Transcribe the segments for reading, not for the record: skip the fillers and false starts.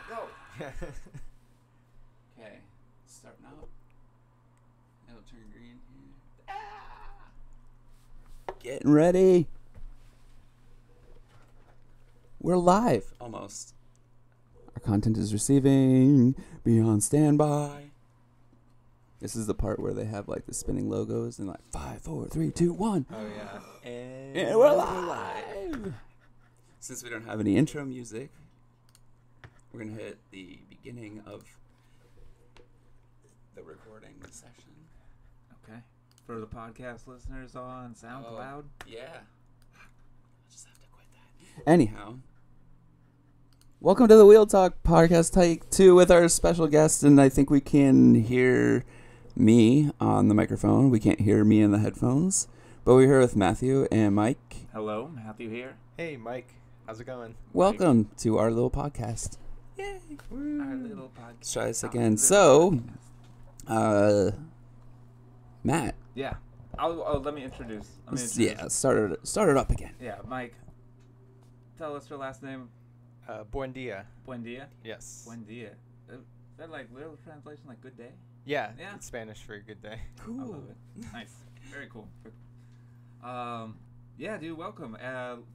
Go. Okay, starting out. It'll turn green here. Getting ready. We're live. Almost. Our content is receiving. Be on standby. This is the part where they have like the spinning logos and like 5, 4, 3, 2, 1. Oh yeah. And we're live. Since we don't have any intro music, we're going to hit the beginning of the recording session. Okay. For the podcast listeners on SoundCloud. Yeah. I'll just have to quit that. Anyhow, welcome to the Wheeltalk podcast take 2 with our special guest, and I think we can hear me on the microphone. We can't hear me in the headphones, but we're here with Matthew and Mike. Hello, Matthew here. Hey, Mike. How's it going? Welcome to our little podcast. Yay. Our little podcast. Let's try this again. So, Matt. Yeah. Let me introduce. Yeah, start it up again. Yeah, Mike. Tell us your last name. Buen dia. Buen dia? Yes. Buen dia. Is that like literal translation, like good day? Yeah. Yeah. It's Spanish for good day. Cool. I love it. Nice. Very cool. Yeah, dude, welcome.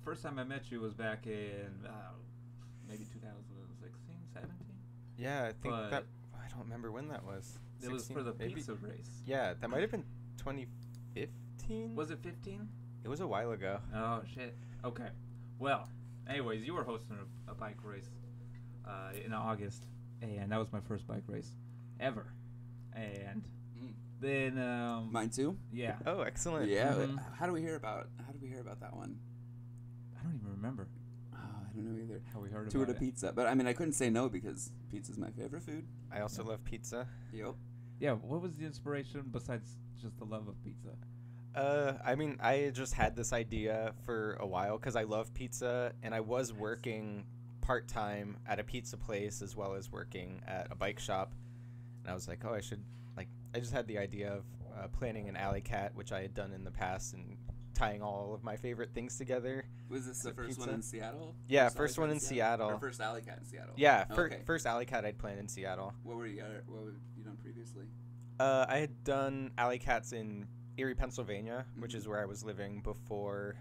First time I met you was back in maybe 2016, 17? Yeah, I think But that I don't remember when that was. It was for the maybe? pizza race. Yeah, that might have been 2015. Was it 15? It was a while ago. Oh, shit. Okay. Well, anyways, you were hosting a bike race in August, and that was my first bike race ever. And then Mine too. yeah. Oh, excellent. Yeah. Mhm. How do we hear about that one? I don't even remember I don't know either. how we heard Tour about to it. pizza, but I mean I couldn't say no because pizza's my favorite food. I also love pizza. Yep. Yeah, what was the inspiration besides just the love of pizza? I mean, I just had this idea for a while because I love pizza, and I was working part-time at a pizza place as well as working at a bike shop. And I was like, oh, I just had the idea of planning an alley cat, which I had done in the past, and tying all of my favorite things together. Was this the first one in Seattle? Yeah, first one in Seattle. Or first alley cat in Seattle? Yeah, Okay. first alley cat I'd planned in Seattle. What have you done previously? I had done alley cats in Erie, Pennsylvania, which is where I was living before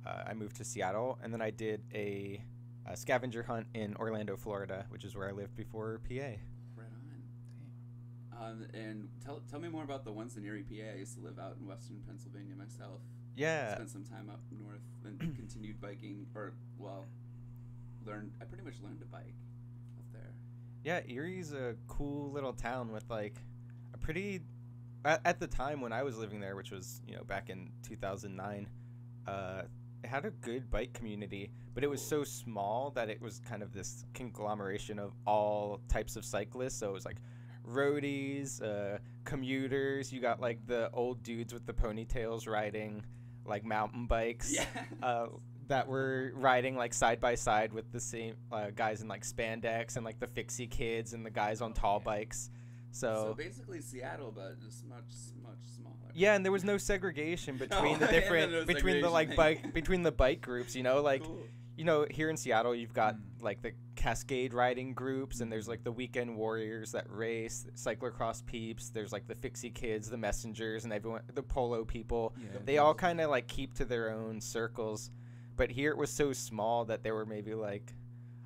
I moved to Seattle. And then I did a scavenger hunt in Orlando, Florida, which is where I lived before PA. Right on. And tell me more about the ones in Erie, PA. I used to live out in western Pennsylvania myself. Yeah. Spent some time up north and continued biking, I pretty much learned to bike up there. Yeah, Erie's a cool little town with like a pretty at the time when I was living there, which was, back in 2009, it had a good bike community, but it was so small that it was kind of this conglomeration of all types of cyclists. So it was like roadies, commuters, you got like the old dudes with the ponytails riding like mountain bikes. Yeah. That were riding like side by side with the same guys in like spandex, and like the fixie kids and the guys on tall bikes. So basically Seattle, but just much smaller. Yeah, and there was no segregation between the different between the bike groups. Cool. Here in Seattle, you've got like the Cascade riding groups, and there's like the Weekend Warriors that race, cyclocross peeps. There's like the fixie kids, the messengers, and everyone, the polo people. Yeah, they all kind of like keep to their own circles. But here it was so small that there were maybe like,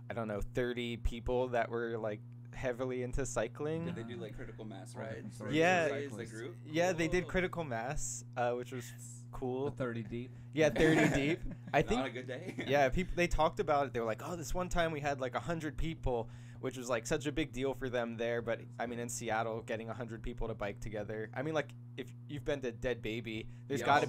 I don't know, 30 people that were like heavily into cycling. Did they do like critical mass rides? Yeah. The group? Yeah, they did critical mass, which was cool. 30 deep. Yeah, 30 deep. I think. Not a good day. Yeah, they talked about it. They were like, oh, this one time we had like 100 people, which was like such a big deal for them there. But I mean, in Seattle, getting 100 people to bike together. I mean, like if you've been to Dead Baby, there's got to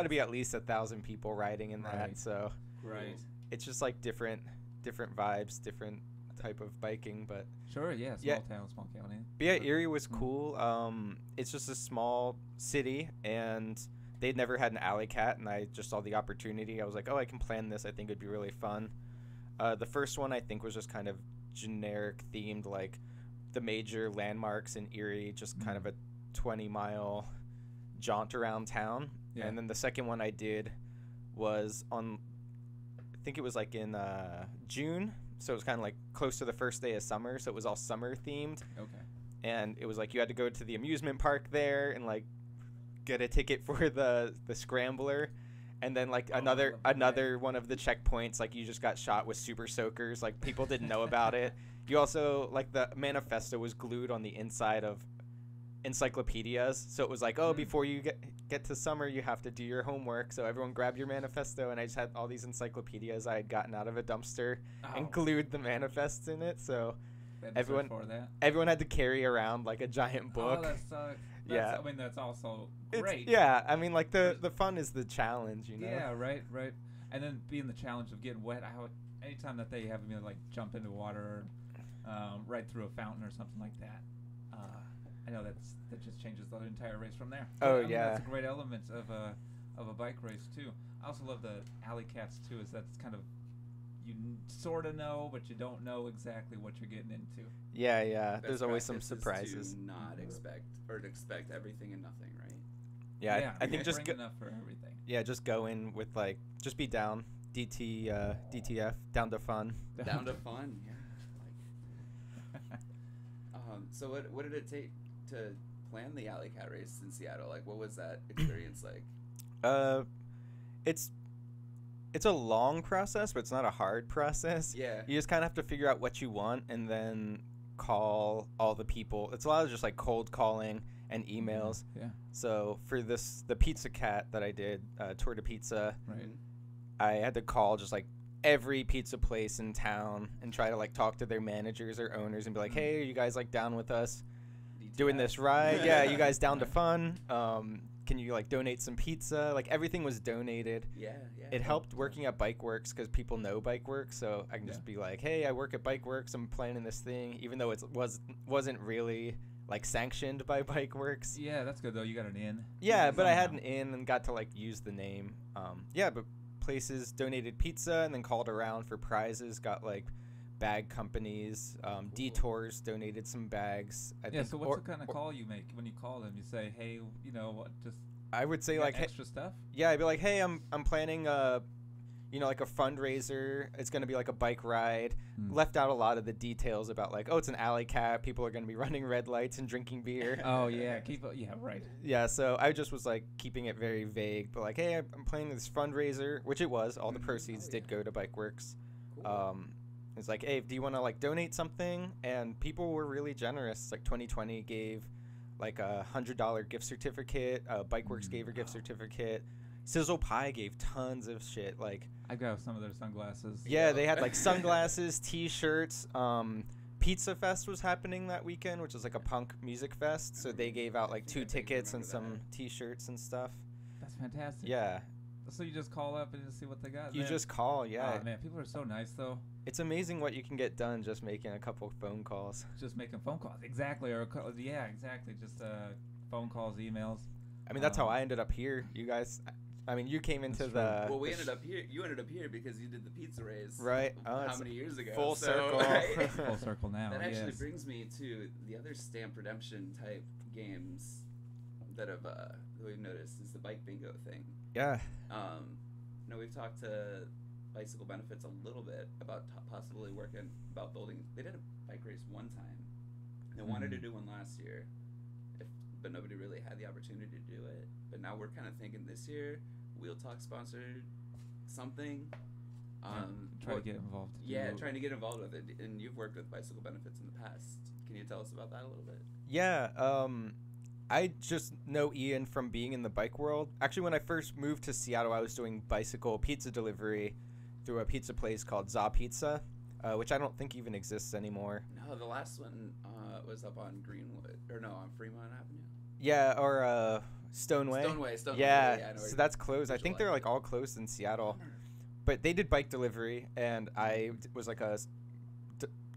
be at least 1,000 people riding in that. Right. So Right. it's just like different vibes, different type of biking. But Sure, yeah, small town, small county. but yeah, Erie was cool. It's just a small city, and they'd never had an alley cat, and I just saw the opportunity. I was like, oh, I can plan this. I think it'd be really fun. The first one I think was just kind of generic themed, like the major landmarks in Erie, just kind of a 20-mile jaunt around town. Yeah. And then the second one I did was on, I think it was like in June, so it was kind of like close to the first day of summer, so it was all summer themed. Okay. And it was like you had to go to the amusement park there and like get a ticket for the scrambler, and then like another one of the checkpoints, like you just got shot with super soakers. Like people didn't know about it. You also like the manifesto was glued on the inside of encyclopedias, so it was like, oh, before you get to summer you have to do your homework, so everyone grab your manifesto. And I just had all these encyclopedias I had gotten out of a dumpster and glued the manifests in it, so everyone had to carry around like a giant book. Oh, that sucks. I mean, that's also great. I mean, like the fun is the challenge, you know. Yeah, right. And then being the challenge of getting wet. Anytime that they have me like jump into water, right through a fountain or something like that, I know that just changes the entire race from there. Oh, I mean, yeah. That's a great element of a bike race too. I also love the alley cats too. Is that's kind of you sort of know, but you don't know exactly what you're getting into. Yeah. There's always some surprises. To not expect or to expect everything and nothing, right? Yeah, I think just enough for everything. Yeah, just go in with like just be down. DTF, down to fun. Down to fun, yeah. So what did it take to plan the Alley Cat race in Seattle? Like, what was that experience like? It's a long process, but it's not a hard process. Yeah. You just kind of have to figure out what you want and then call all the people. It's a lot of just like cold calling and emails. Yeah. So for the Pizza Cat that I did, Tour de Pizza, right. I had to call just like every pizza place in town and try to like talk to their managers or owners and be like, hey, are you guys like down with us doing this ride? Yeah, you guys down to fun? Can you like donate some pizza? Like everything was donated. Yeah. It helped working at Bike Works because people know Bike Works, so I can just be like, hey, I work at Bike Works. I'm planning this thing, even though it wasn't really like sanctioned by Bike Works. Yeah, that's good though. You got an in. Yeah, but I had an in and got to like use the name. But places donated pizza and then called around for prizes. Got like bag companies. Detours donated some bags. I think, so what's the kind of call you make when you call them? You say, hey, you know what? Just I would say like extra stuff. Yeah, I'd be like, hey, I'm planning like a fundraiser. It's gonna be like a bike ride. Left out a lot of the details about like, it's an alley cat. People are gonna be running red lights and drinking beer. Oh yeah, right. Yeah, so I just was like keeping it very vague, but like, hey, I'm planning this fundraiser, which it was. All the proceeds did go to Bike Works. Cool. It's like, hey, do you want to like donate something? And people were really generous. Like 2020 gave like a $100 gift certificate. Bike Works gave a gift certificate. Sizzle Pie gave tons of shit. Like I got some of their sunglasses. Yeah, they had like sunglasses, T-shirts. Pizza Fest was happening that weekend, which is like a punk music fest. So they gave out like 2 tickets and some T-shirts and stuff. That's fantastic. Yeah. So you just call up and just see what they got. You just call, yeah. Oh man, people are so nice though. It's amazing what you can get done just making a couple phone calls. Just making phone calls, exactly. Exactly. Just phone calls, emails. I mean, that's how I ended up here. You guys. I mean, you came into the. Well, we ended up here. You ended up here because you did the pizza race. Right. How many years ago? Full circle. Right? Full circle now. That actually brings me to the other stamp redemption type games that we've noticed is the bike bingo thing. Yeah. We've talked to Bicycle Benefits a little bit about possibly working about building. They did a bike race one time. They wanted to do one last year, but nobody really had the opportunity to do it. But now we're kind of thinking this year, Wheeltalk sponsored something. Trying to get involved. Yeah, trying to get involved with it. And you've worked with Bicycle Benefits in the past. Can you tell us about that a little bit? Yeah. I just know Ian from being in the bike world. Actually, when I first moved to Seattle, I was doing bicycle pizza delivery through a pizza place called Za Pizza, which I don't think even exists anymore. No, the last one was up on Greenwood. Or no, on Fremont Avenue. Yeah, or Stoneway. Stoneway. Yeah, so that's closed. I think they're like all closed in Seattle. But they did bike delivery, and I was like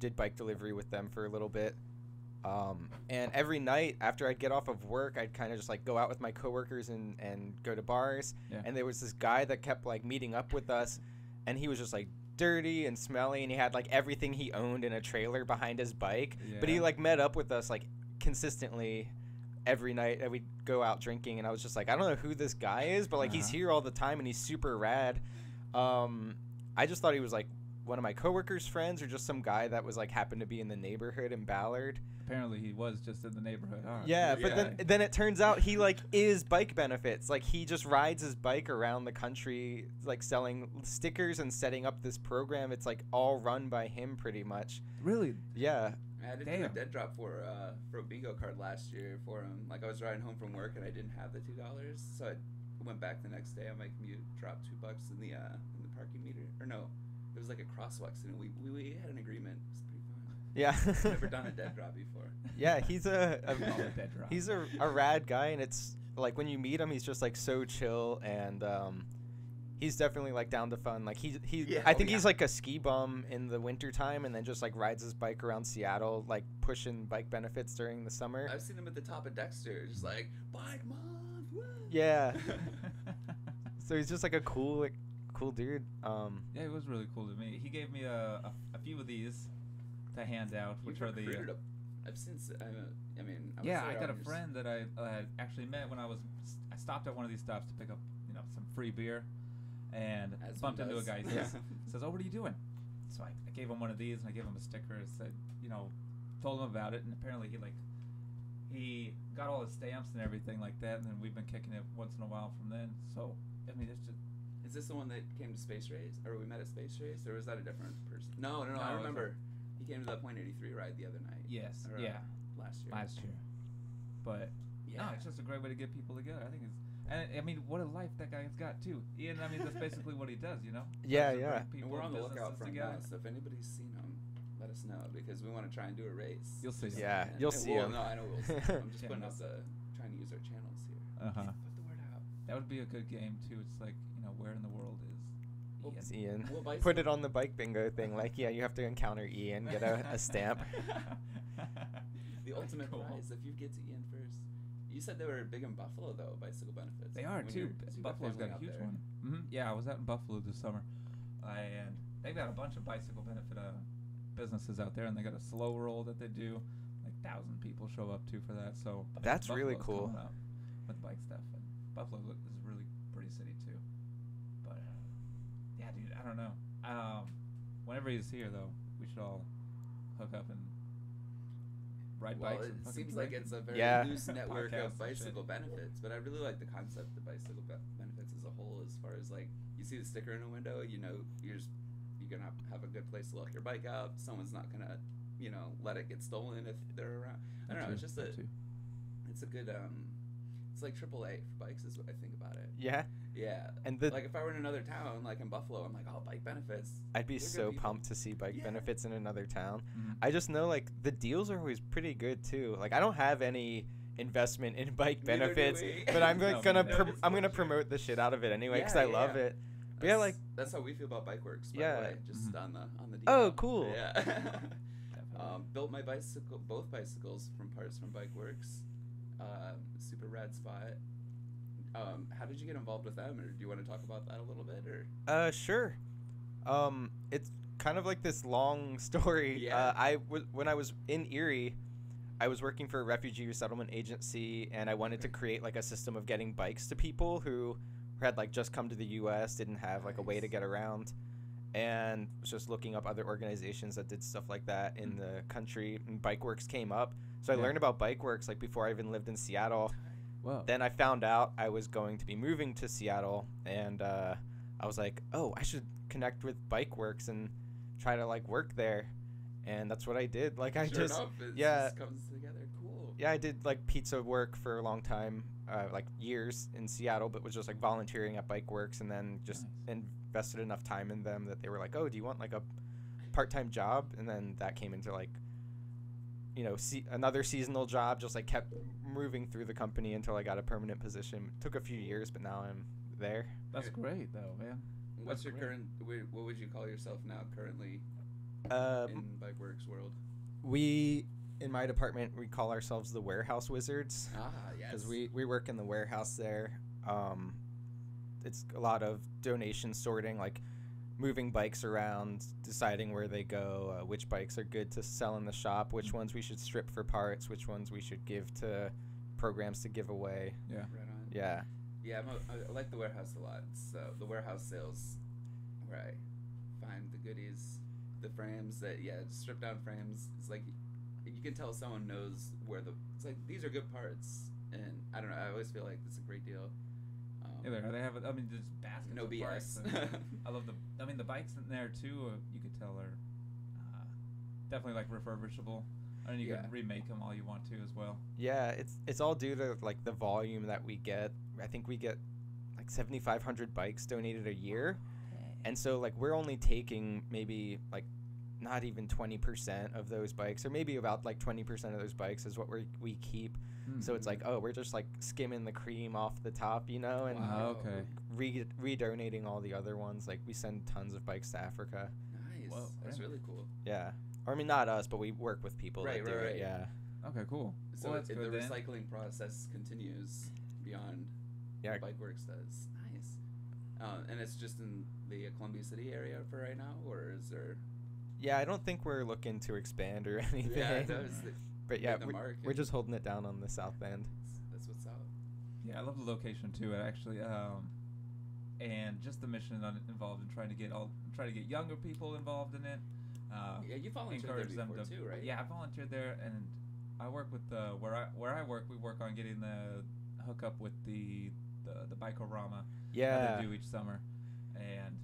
did bike delivery with them for a little bit. And every night after I'd get off of work, I'd kind of just like go out with my coworkers and go to bars. Yeah. And there was this guy that kept like meeting up with us, and he was just like dirty and smelly, and he had like everything he owned in a trailer behind his bike. Yeah. But he like met up with us like consistently every night, and we'd go out drinking, and I was just like, I don't know who this guy is, but like he's here all the time and he's super rad. I just thought he was like one of my coworkers' friends or just some guy that was like happened to be in the neighborhood in Ballard. Apparently, he was just in the neighborhood. Huh? Yeah, but then it turns out he like is bike benefits. Like he just rides his bike around the country, like selling stickers and setting up this program. It's like all run by him pretty much. Really? Yeah. I had to do a dead drop for a bingo card last year for him. Like I was riding home from work and I didn't have the $2, so I went back the next day on my commute, dropped $2 in the parking meter. Or no, it was like a crosswalk, and we had an agreement. It was pretty fun. Yeah. Never done a dead drop before. Yeah, he's a dead drop. he's a rad guy, and it's like when you meet him, he's just like so chill, and he's definitely like down to fun. Like I think he's like a ski bum in the winter time, and then just like rides his bike around Seattle, like pushing bike benefits during the summer. I've seen him at the top of Dexter, just like bike month. Woo! Yeah. So he's just like a cool dude. Yeah, it was really cool to me. He gave me a few of these to hand out, which are the. I've seen. I mean. I got a friend that I actually met when I stopped at one of these stops to pick up some free beer, and bumped into a guy. He says, "Oh, what are you doing?" So I gave him one of these, and I gave him a sticker. It said, told him about it, and apparently he got all his stamps and everything like that, and then we've been kicking it once in a while from then. So I mean, it's just. Is this the one that came to Space Race, or we met at Space Race, or was that a different person? No, I remember. He came to the Point 83 ride the other night. Yes. Or, last year. But no, it's just a great way to get people together. I think it's. And I mean, what a life that guy's got too. Ian, I mean, that's basically what he does, Yeah. And we're on the lookout for him now, so if anybody's seen him, let us know, because we want to try and do a race. You'll see. Yeah, you'll see him. No, I know we'll see him. I'm just putting out trying to use our channels here. Uh-huh. Put the word out. That would be a good game too. It's like, where in the world is Ian. Put it on the bike bingo thing. Like, yeah, you have to encounter Ian, get a stamp. The ultimate prize if you get to Ian first. You said they were big in Buffalo, though, bicycle benefits. They are, too. Buffalo's got a huge one. Mm-hmm. Yeah, I was out in Buffalo this summer. And they've got a bunch of bicycle benefit businesses out there, and they got a slow roll that they do. Like 1,000 people show up, too, for that. So that's Buffalo's really cool. coming out with bike stuff. And Buffalo is a really pretty city, too. But, yeah, dude, I don't know. Whenever he's here, though, we should all hook up and ride bikes. It seems like it's a very loose network of bicycle benefits, but I really like the concept of bicycle benefits as a whole. As far as like, you see the sticker in a window, you're gonna have a good place to lock your bike out. Someone's not gonna, let it get stolen if they're around. I don't know. It's just it's a good it's like AAA for bikes is what I think about it. Yeah. Yeah. And like if I were in another town, like in Buffalo, I'm like, oh, bike benefits. I'd be so pumped to see bike benefits in another town. Mm-hmm. I just know like the deals are always pretty good too. Like I don't have any investment in bike benefits, but I'm gonna promote the shit out of it anyway because I love it. But that's how we feel about Bike Works. By the way, just on the deal. Oh, cool. Yeah. Built my both bicycles from parts from Bike Works. Super rad spot. How did you get involved with them, or do you want to talk about that a little bit, or? Sure. It's kind of like this long story. Yeah. When I was in Erie, I was working for a refugee resettlement agency, and I wanted to create like a system of getting bikes to people who had like just come to the U.S., didn't have like a way to get around, and was just looking up other organizations that did stuff like that in the country, and BikeWorks came up. So I learned about BikeWorks like before I even lived in Seattle. Wow. Then I found out I was going to be moving to Seattle, and I was like, oh, I should connect with BikeWorks and try to like work there. And that's what I did. Like I just comes together. Cool. Yeah, I did like pizza work for a long time, like years in Seattle, but was just like volunteering at BikeWorks, and then just invested enough time in them that they were like, oh, do you want like a part-time job? And then that came into like, another seasonal job, just like kept moving through the company until I got a permanent position. It took a few years, but now I'm there. That's great though, man. What's your current, what would you call yourself now currently in BikeWorks world? We, in my department, we call ourselves the Warehouse Wizards. Yes. Because we work in the warehouse there. It's a lot of donation sorting, like moving bikes around, deciding where they go, which bikes are good to sell in the shop, which ones we should strip for parts, which ones we should give to programs to give away. Yeah. Right on. Yeah. Yeah, I like the warehouse a lot. So the warehouse sales, where I find the goodies. the frames that stripped down frames. It's like you can tell someone knows where it's like these are good parts, and I don't know. I always feel like it's a great deal. Yeah, they have. I mean, there's baskets. No of BS. parts I love the. I mean, the bikes in there too. You could tell are definitely like refurbishable. And you can remake them all you want to as well. Yeah, it's all due to like the volume that we get. I think we get like 7,500 bikes donated a year, and so like we're only taking maybe like not even 20% of those bikes, or maybe about like 20% of those bikes is what we keep. Mm-hmm. So it's like, oh, we're just like skimming the cream off the top, you know, and redonating all the other ones. Like we send tons of bikes to Africa. Nice. Whoa, that's really cool. Yeah. Or I mean, not us, but we work with people that do it. Yeah. Okay, cool. So well, the recycling process continues beyond what Bike Works does. Nice. And it's just in the Columbia City area for right now, or is there? Yeah, I don't think we're looking to expand or anything. Yeah, but yeah, we're just holding it down on the south end. That's what's up. Yeah, I love the location too. Actually, and just the mission involved in trying to get younger people involved in it. Yeah, you volunteered there before too, right? Yeah, I volunteered there, and I work with where I work. We work on getting the hookup with the Bike-O-Rama that they do each summer, and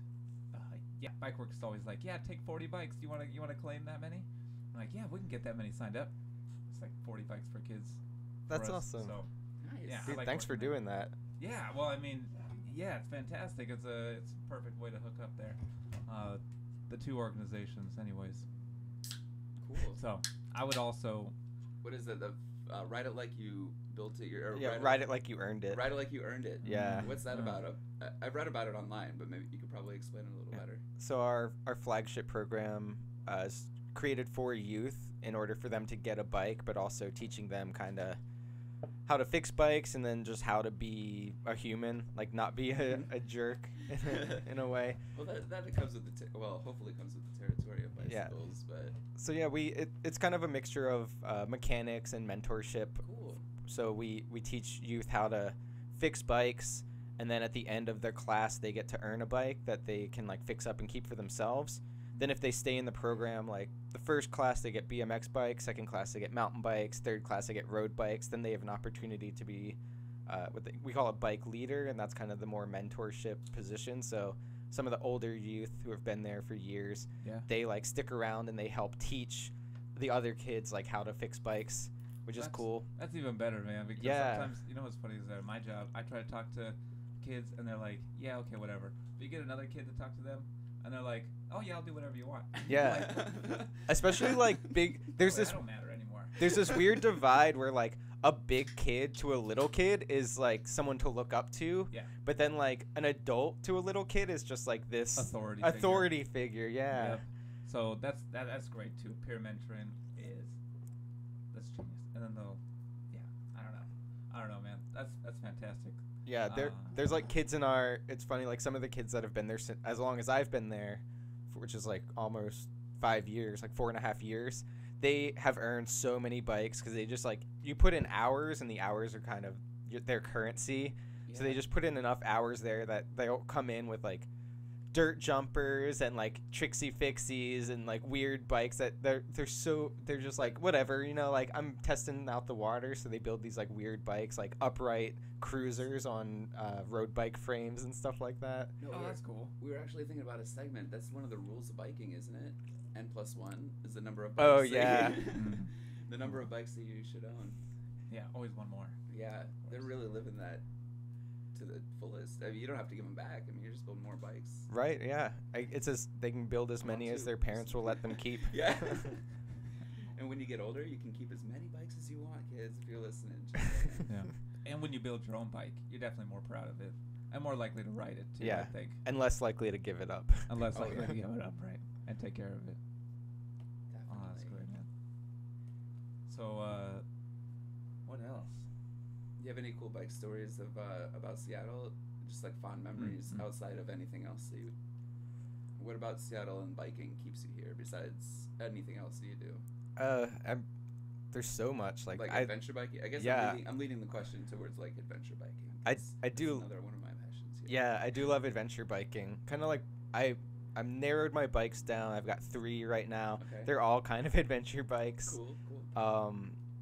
Bikeworks is always like, take 40 bikes. Do you want to claim that many? I'm like, yeah, we can get that many signed up. It's like 40 bikes for kids. That's awesome. So, nice. Yeah, dude, thanks for doing that. Yeah, well, I mean, it's fantastic. It's a perfect way to hook up there. The two organizations, anyways. Cool. So I would also. What is it? Write it like you built it. Write it like you earned it. Write it like you earned it. Yeah. What's that about? I've read about it online, but maybe you could probably explain it a little better. So our flagship program is created for youth in order for them to get a bike, but also teaching them kind of how to fix bikes and then just how to be a human, like not be a jerk in a way. Well, that comes with hopefully comes with the territory of bicycles, but. So yeah, it's kind of a mixture of mechanics and mentorship. Cool. So we teach youth how to fix bikes, and then at the end of their class, they get to earn a bike that they can like fix up and keep for themselves. Then if they stay in the program, like the first class they get BMX bikes, second class they get mountain bikes, third class they get road bikes. Then they have an opportunity to be we call a bike leader, and that's kind of the more mentorship position. So some of the older youth who have been there for years, they like stick around and they help teach the other kids like how to fix bikes, which is cool. That's even better, man. Because sometimes, you know what's funny is that at my job, I try to talk to kids and they're like, yeah, okay, whatever. But you get another kid to talk to them, and they're like, oh yeah, I'll do whatever you want. Yeah. Especially like big. There's this. I don't matter anymore. There's this weird divide where like a big kid to a little kid is like someone to look up to. Yeah. But then like an adult to a little kid is just like this authority figure. Yeah. Yep. So that's great too. Peer mentoring that's genius. And then I don't know, man. That's fantastic. Yeah, there's like kids in it's funny, like some of the kids that have been there as long as I've been there, which is like almost 5 years, like 4.5 years, they have earned so many bikes because they just like, you put in hours and the hours are kind of their currency. Yeah. So they just put in enough hours there that they'll come in with like dirt jumpers and like tricksy fixies and like weird bikes that they're just like whatever, you know, like I'm testing out the water, so they build these like weird bikes, like upright cruisers on road bike frames and stuff like that. No, that's cool. We were actually thinking about a segment. That's one of the rules of biking, isn't it? N+1 is the number of bikes. Oh yeah. The number of bikes that you should own. Yeah, always one more. Yeah, they're really living that to the fullest. I mean, you don't have to give them back. I mean, you're just building more bikes. Right. Yeah. It's they can build as many as their parents will let them keep. Yeah. And when you get older, you can keep as many bikes as you want, kids. If you're listening. Yeah. And when you build your own bike, you're definitely more proud of it and more likely to ride it too. Yeah. I think. And less likely to give it up. And less likely to give it up, right? And take care of it. Definitely. Oh, that's great, man. So, what else? Do you have any cool bike stories about Seattle? Just like fond memories outside of anything else that you. What about Seattle and biking keeps you here besides anything else that you do? There's so much like adventure biking. I guess I'm leading the question towards like adventure biking. I do another one of my passions. Yeah, I do love adventure biking. Kind of like I I've narrowed my bikes down. I've got 3 right now. Okay. They're all kind of adventure bikes. Cool.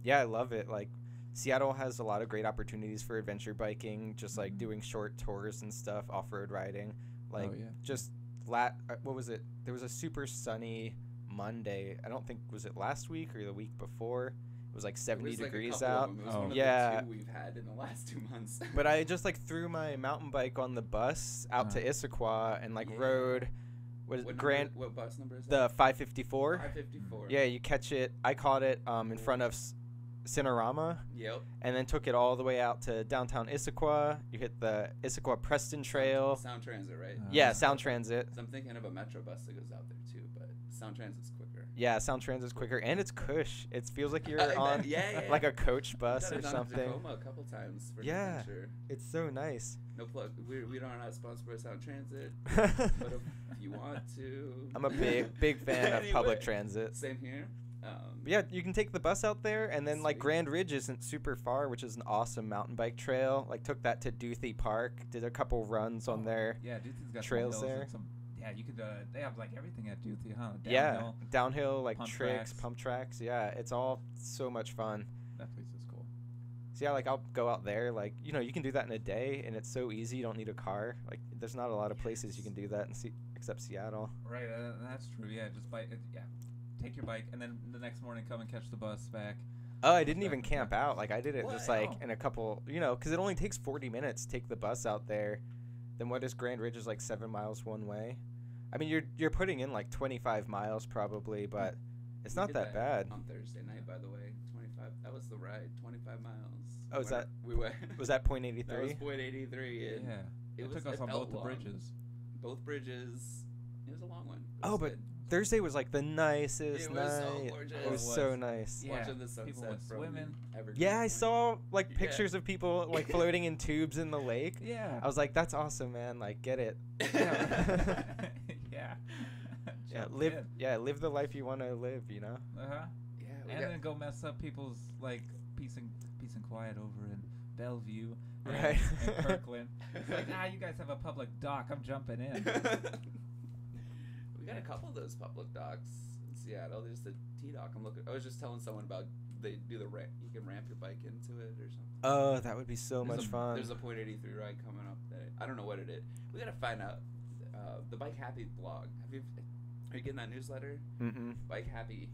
Yeah, I love it. Like, Seattle has a lot of great opportunities for adventure biking, just like doing short tours and stuff, off-road riding. Like, just what was it? There was a super sunny Monday. I don't think, was it last week or the week before? It was like 70 degrees out. It was one of the 2 we've had in the last 2 months. But I just like threw my mountain bike on the bus out to Issaquah and like rode. What bus number is the that? 554. 554. Yeah, you catch it. I caught it in front of Cinerama. Yep. And then took it all the way out to downtown Issaquah. You hit the Issaquah Preston Trail. Sound Transit, right? Yeah, Sound Transit. So I'm thinking of a Metro bus that goes out there too, but Sound Transit's quicker. Yeah, Sound Transit's quicker, and it's cush. It feels like you're on like a coach bus or something. I've done Tacoma a couple times for adventure. It's so nice. No plug. We don't not sponsored by Sound Transit, but if you want to, I'm a big fan of public transit. Same here. Yeah, you can take the bus out there, and then like Sweet. Grand Ridge isn't super far, which is an awesome mountain bike trail. Like took that to Duthie Park, did a couple runs on there. Yeah, Duthie's got trails some hills there. and some. Yeah, you could. They have like everything at Duthie, huh? Yeah, downhill like pump tricks, tracks. pump tracks. Yeah, it's all so much fun. That place is cool. So yeah, like I'll go out there, like you know, you can do that in a day, and it's so easy. You don't need a car. Like there's not a lot of places you can do that except Seattle. Right, that's true. Yeah, just bike. Yeah, take your bike, and then the next morning come and catch the bus back. Oh, I didn't even camp out. Like I did it just like Oh. in a couple, you know, because it only takes 40 minutes to take the bus out there. Then what is Grand Ridge is like 7 miles one way. I mean, you're putting in like 25 miles probably, but it's not that bad. On Thursday night, by the way, 25. That was the ride, 25 miles. Oh, is that we went? was that point 83? That was point 83. Yeah, it took us on both the bridges. Both bridges. It was a long one. Oh, but Thursday was like the nicest It night. was so gorgeous. It was so nice. Yeah, Watching the sunset people went from swimming. Evergreen Yeah, I Point. saw like Yeah. pictures of people like floating in tubes in the lake. Yeah. I was like, that's awesome, man. Like, get it. yeah. Yeah, Jump live. in. Yeah, live the life you want to live. You know. Uh-huh. Yeah, we And got, then go mess up people's like peace and quiet over in Bellevue and, Right. and Kirkland. It's like, you guys have a public dock. I'm jumping in. we got a couple of those public docks in Seattle. There's the T dock. I was just telling someone about they do the ramp. You can ramp your bike into it or something. Oh, that would be so There's much a, fun. There's a point 83 ride coming up. I don't know what it is. We gotta find out. The Bike Happy blog. Are you getting that newsletter? Mm-hmm. Bike Happy.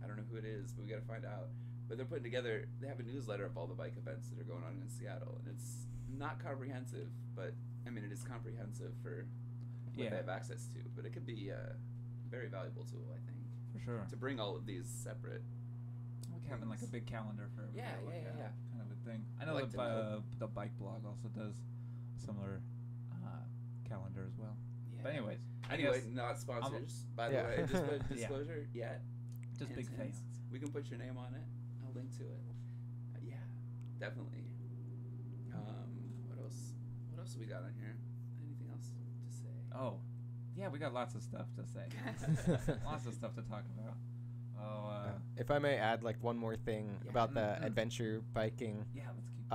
I don't know who it is, but we gotta find out. But they're putting together. They have a newsletter of all the bike events that are going on in Seattle, and it's not comprehensive, but I mean it is comprehensive for what they have access to. But it could be a very valuable tool, I think, For sure. to bring all of these separate. Like having like a big calendar for everybody Yeah, to look yeah, at, yeah. kind of a thing. I know like to know. the bike blog also does a similar calendar as well. But anyways, I Anyway, guess not sponsors, by the Yeah. way. Just put Yeah. disclosure yet. just big Hint, hint. fans. We can put your name on it. I'll link to it. Yeah, definitely. What else? What else we got on here? Anything else to say? Oh, yeah, we got lots of stuff to say. Lots of stuff to talk about. Oh, If I may add like one more thing Yeah. about the Mhm. adventure biking. yeah, let's keep.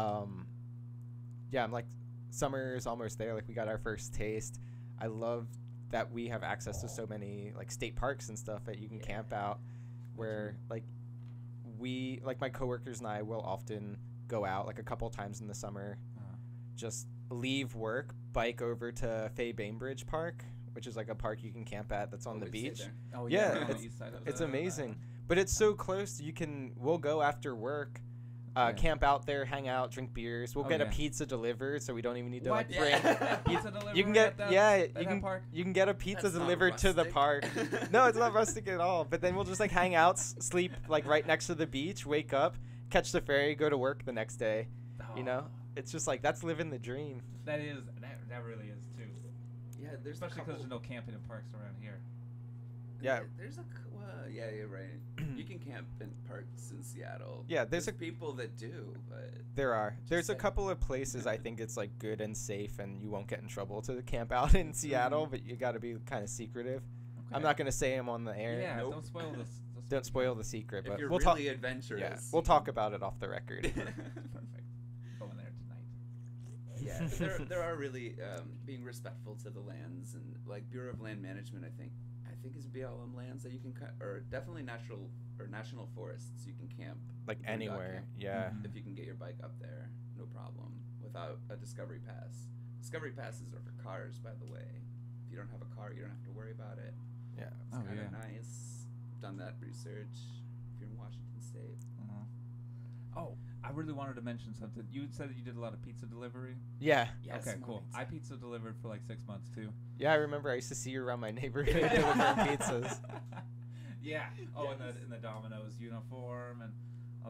Yeah, I'm like summer is almost there. Like we got our first taste. I love that we have access to so many like state parks and stuff that you can camp out. Where like we like my coworkers and I will often go out like a couple times in the summer. Just leave work, bike over to Fay Bainbridge Park, which is like a park you can camp at that's on the We'd stay beach. there. Oh yeah, we're on the it's- east side of It's the- amazing. But it's so close. We'll go after work, camp out there, hang out, drink beers. We'll Oh, get a yeah. pizza delivered, so we don't even need to What? like bring. Pizza delivery You can get at that, at that you can park? you can get a pizza That's not delivered to the rustic. park. No, it's not rustic at all. But then we'll just like hang out, sleep like right next to the beach, wake up, catch the ferry, go to work the next day. You know, it's just like that's living the dream. That really is too. Yeah, there's Especially a because couple. there's no camping in parks around here. Yeah. There's yeah, you're right. You can camp in parks in Seattle. Yeah, there's people that do, but There are. There's a saying. couple of places I think it's like good and safe, and you won't get in trouble to camp out in Seattle, but you got to be kind of secretive. I'm not gonna say them on the air. Yeah, Nope. don't spoil this. Don't spoil the secret, if but you're we'll really talk. adventurous, Yeah, we'll talk about it off the record. Perfect. Going there tonight. Yeah, there are really being respectful to the lands, and like Bureau of Land Management, I think is BLM lands that you can cut, or definitely national forests you can camp Like boondock anywhere, camp, yeah. if you can get your bike up there, no problem, without a discovery pass. Discovery passes are for cars, by the way. If you don't have a car, you don't have to worry about it. Yeah. It's kind of nice. Done that research. If you're in Washington State. Oh, I really wanted to mention something. You said that you did a lot of pizza delivery. Yeah. Yes, Okay, cool. pizza. I pizza delivered for like 6 months too. Yeah, I remember I used to see you around my neighborhood delivering pizzas. Yeah. Oh, Yes. in the Domino's uniform, and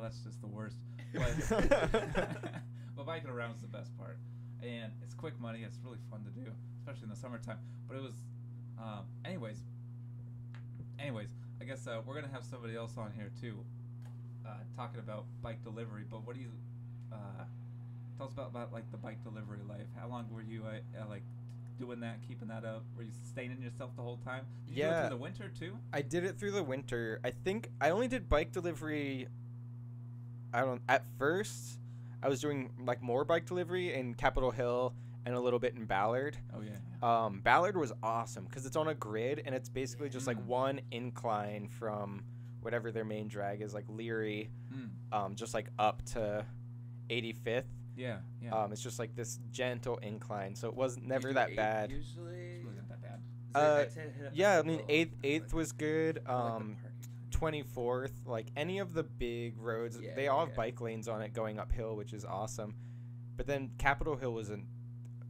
that's just the worst. But biking around is the best part, and it's quick money. It's really fun to do, especially in the summertime. But it was, anyways. I guess we're gonna have somebody else on here too, talking about bike delivery. But what do you tell us about like the bike delivery life? How long were you like doing that, keeping that up? Were you sustaining yourself the whole time? Did you do it through the winter too? I did it through the winter. I think I only did bike delivery. At first, I was doing like more bike delivery in Capitol Hill and a little bit in Ballard. Oh yeah. Ballard was awesome because it's on a grid and it's basically just like one incline from whatever their main drag is, like Leary, just like up to 85th. Yeah. It's just like this gentle incline, so it was never that bad. Usually. It's really not that bad. Yeah, I mean eighth was good. 24th, like any of the big roads, they all have bike lanes on it going uphill, which is awesome. But then Capitol Hill wasn't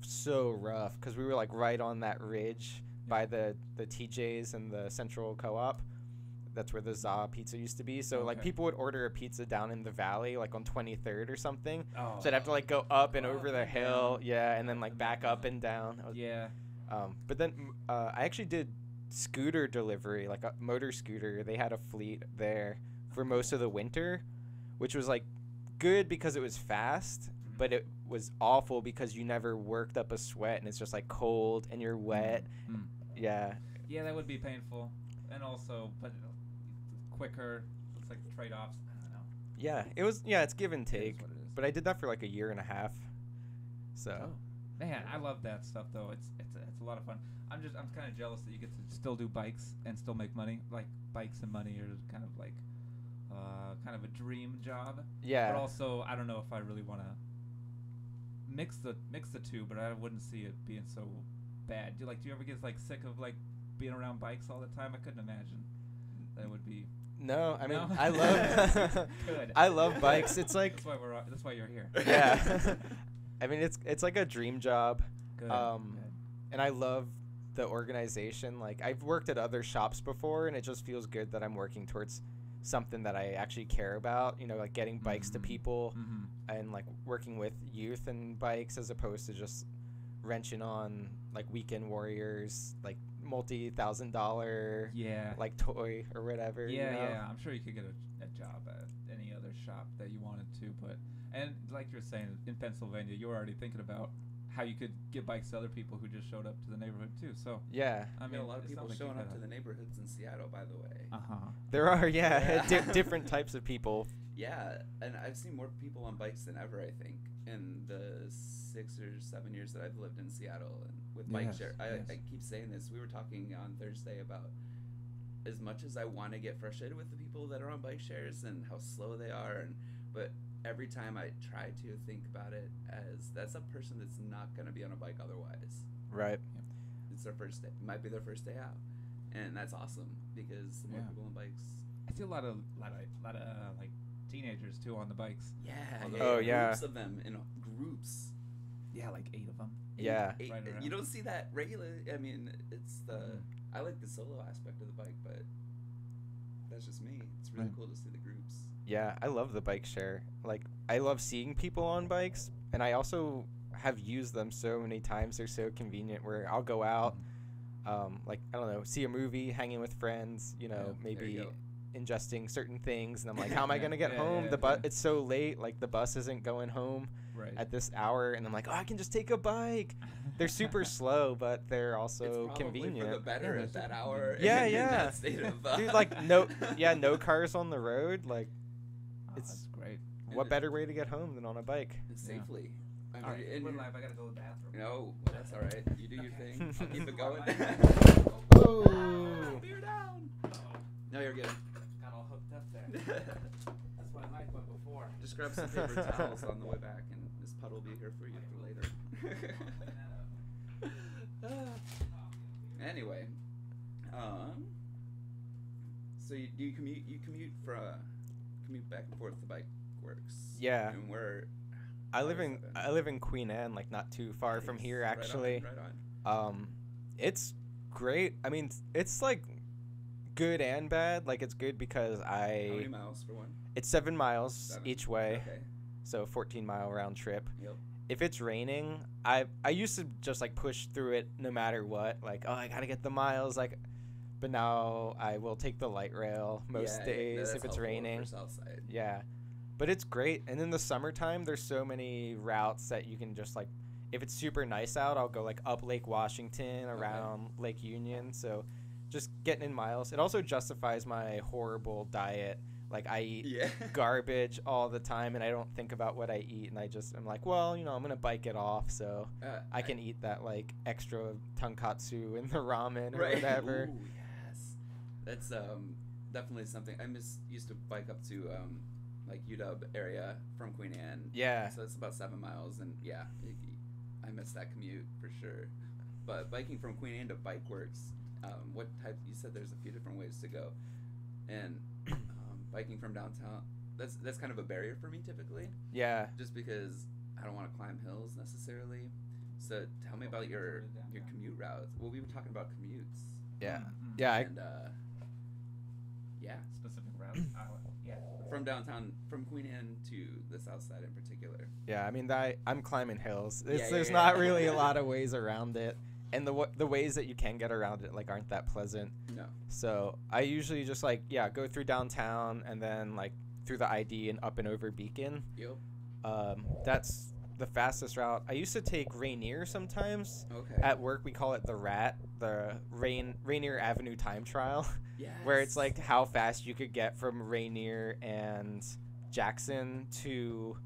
so rough because we were like right on that ridge by the TJ's and the Central Co-op. That's where the Za Pizza used to be. So like people would order a pizza down in the valley, like on 23rd or something. Oh. So I'd have to like go up and over the hill, and then like back up and down. But then I actually did scooter delivery, like a motor scooter. They had a fleet there for most of the winter, which was like good because it was fast, but it was awful because you never worked up a sweat and it's just like cold and you're wet. Yeah, that would be painful, and also but quicker. It's like trade-offs. I don't know. It's give and take. It is what it is. But I did that for like a year and a half. So man, I love that stuff though. It's a lot of fun. I'm kind of jealous that you get to still do bikes and still make money. Like bikes and money are kind of like kind of a dream job. Yeah. But also, I don't know if I really want to mix the two. But I wouldn't see it being so bad. Do you ever get like sick of like being around bikes all the time? I couldn't imagine that would be. No, I mean No? I love Good. I love bikes. It's like that's why you're here. Yeah. I mean it's like a dream job. Good. And I love the organization. Like I've worked at other shops before and it just feels good that I'm working towards something that I actually care about, like getting bikes to people and like working with youth and bikes as opposed to just wrenching on like weekend warriors, like multi-$1,000 like toy or whatever. I'm sure you could get a job at any other shop that you wanted to, and like you're saying, in Pennsylvania you were already thinking about how you could get bikes to other people who just showed up to the neighborhood too. So I mean, a lot of people showing up to the neighborhoods in Seattle, by the way. There are different types of people. Yeah, and I've seen more people on bikes than ever, I think, in the 6 or 7 years that I've lived in Seattle and with bike share. I keep saying this. We were talking on Thursday about as much as I want to get frustrated with the people that are on bike shares and how slow they are, but every time I try to think about it as that's a person that's not going to be on a bike otherwise. Right. It's their first day. It might be their first day out, and that's awesome because the more people on bikes. I see a lot of like teenagers too on the bikes. Groups of them in groups. Yeah, like 8 of them. Eight. Right You don't see that regularly. I mean, it's I like the solo aspect of the bike, but that's just me. It's really cool to see the groups. Yeah, I love the bike share. Like, I love seeing people on bikes, and I also have used them so many times. They're so convenient where I'll go out, like, I don't know, see a movie, hanging with friends, maybe ingesting certain things, and I'm like, how am I going to get home? It's so late, like, the bus isn't going home at this hour, and I'm like, I can just take a bike. They're super slow, but they're also it's convenient. For the better at that hour. Yeah. That state of, dude, like, no cars on the road, like. That's great. What better way to get home than on a bike? Safely. I All right, and we're you're- live. I gotta go to the bathroom. No, that's all right. You do your thing. I'll keep it going. Oh. Beer down. No, you're good. Got all hooked up there. That's why I went before. Just grab some paper towels on the way back, and this puddle will be here for you for later. Anyway, so do you commute? You commute commute back and forth to Bike Works. Yeah. And where? I live how in does that I live in Queen Anne, like not too far from Nice. here Right on, actually. Right on. It's great. I mean, it's like good and bad. Like it's good because How many miles for one? it's 7 miles 7. each way, Okay. so 14-mile round trip. Yep. If it's raining, I used to just like push through it no matter what. Like, oh, I gotta get the miles. Like, but now I will take the light rail most days that's if it's helpful raining. For Southside. Yeah, but it's great. And in the summertime, there's so many routes that you can just like, if it's super nice out, I'll go like up Lake Washington, around Lake Union. So just getting in miles. It also justifies my horrible diet. Like I eat garbage all the time, and I don't think about what I eat, and I'm like, well, I'm gonna bike it off, so I can eat that like extra tonkatsu in the ramen or whatever. Ooh, yes, that's definitely something. I used to bike up to like UW area from Queen Anne. Yeah. So it's about 7 miles, and yeah, I miss that commute for sure. But biking from Queen Anne to Bike Works, what type? You said there's a few different ways to go, and biking from downtown, that's kind of a barrier for me typically. Yeah. Just because I don't want to climb hills necessarily. So tell me about your commute routes. Well, we were talking about commutes. Yeah. Mm-hmm. Yeah. And yeah, Specific route. Yeah. from downtown, from Queen Anne to the south side in particular. Yeah. I mean, I'm climbing hills. Yeah, There's yeah. not really a lot of ways around it, and the ways that you can get around it like aren't that pleasant. No. So I usually just like go through downtown and then like through the ID and up and over Beacon. Yep. That's the fastest route. I used to take Rainier sometimes. Okay. At work we call it the RAT, the Rainier Avenue Time Trial, Yes. where it's like how fast you could get from Rainier and Jackson to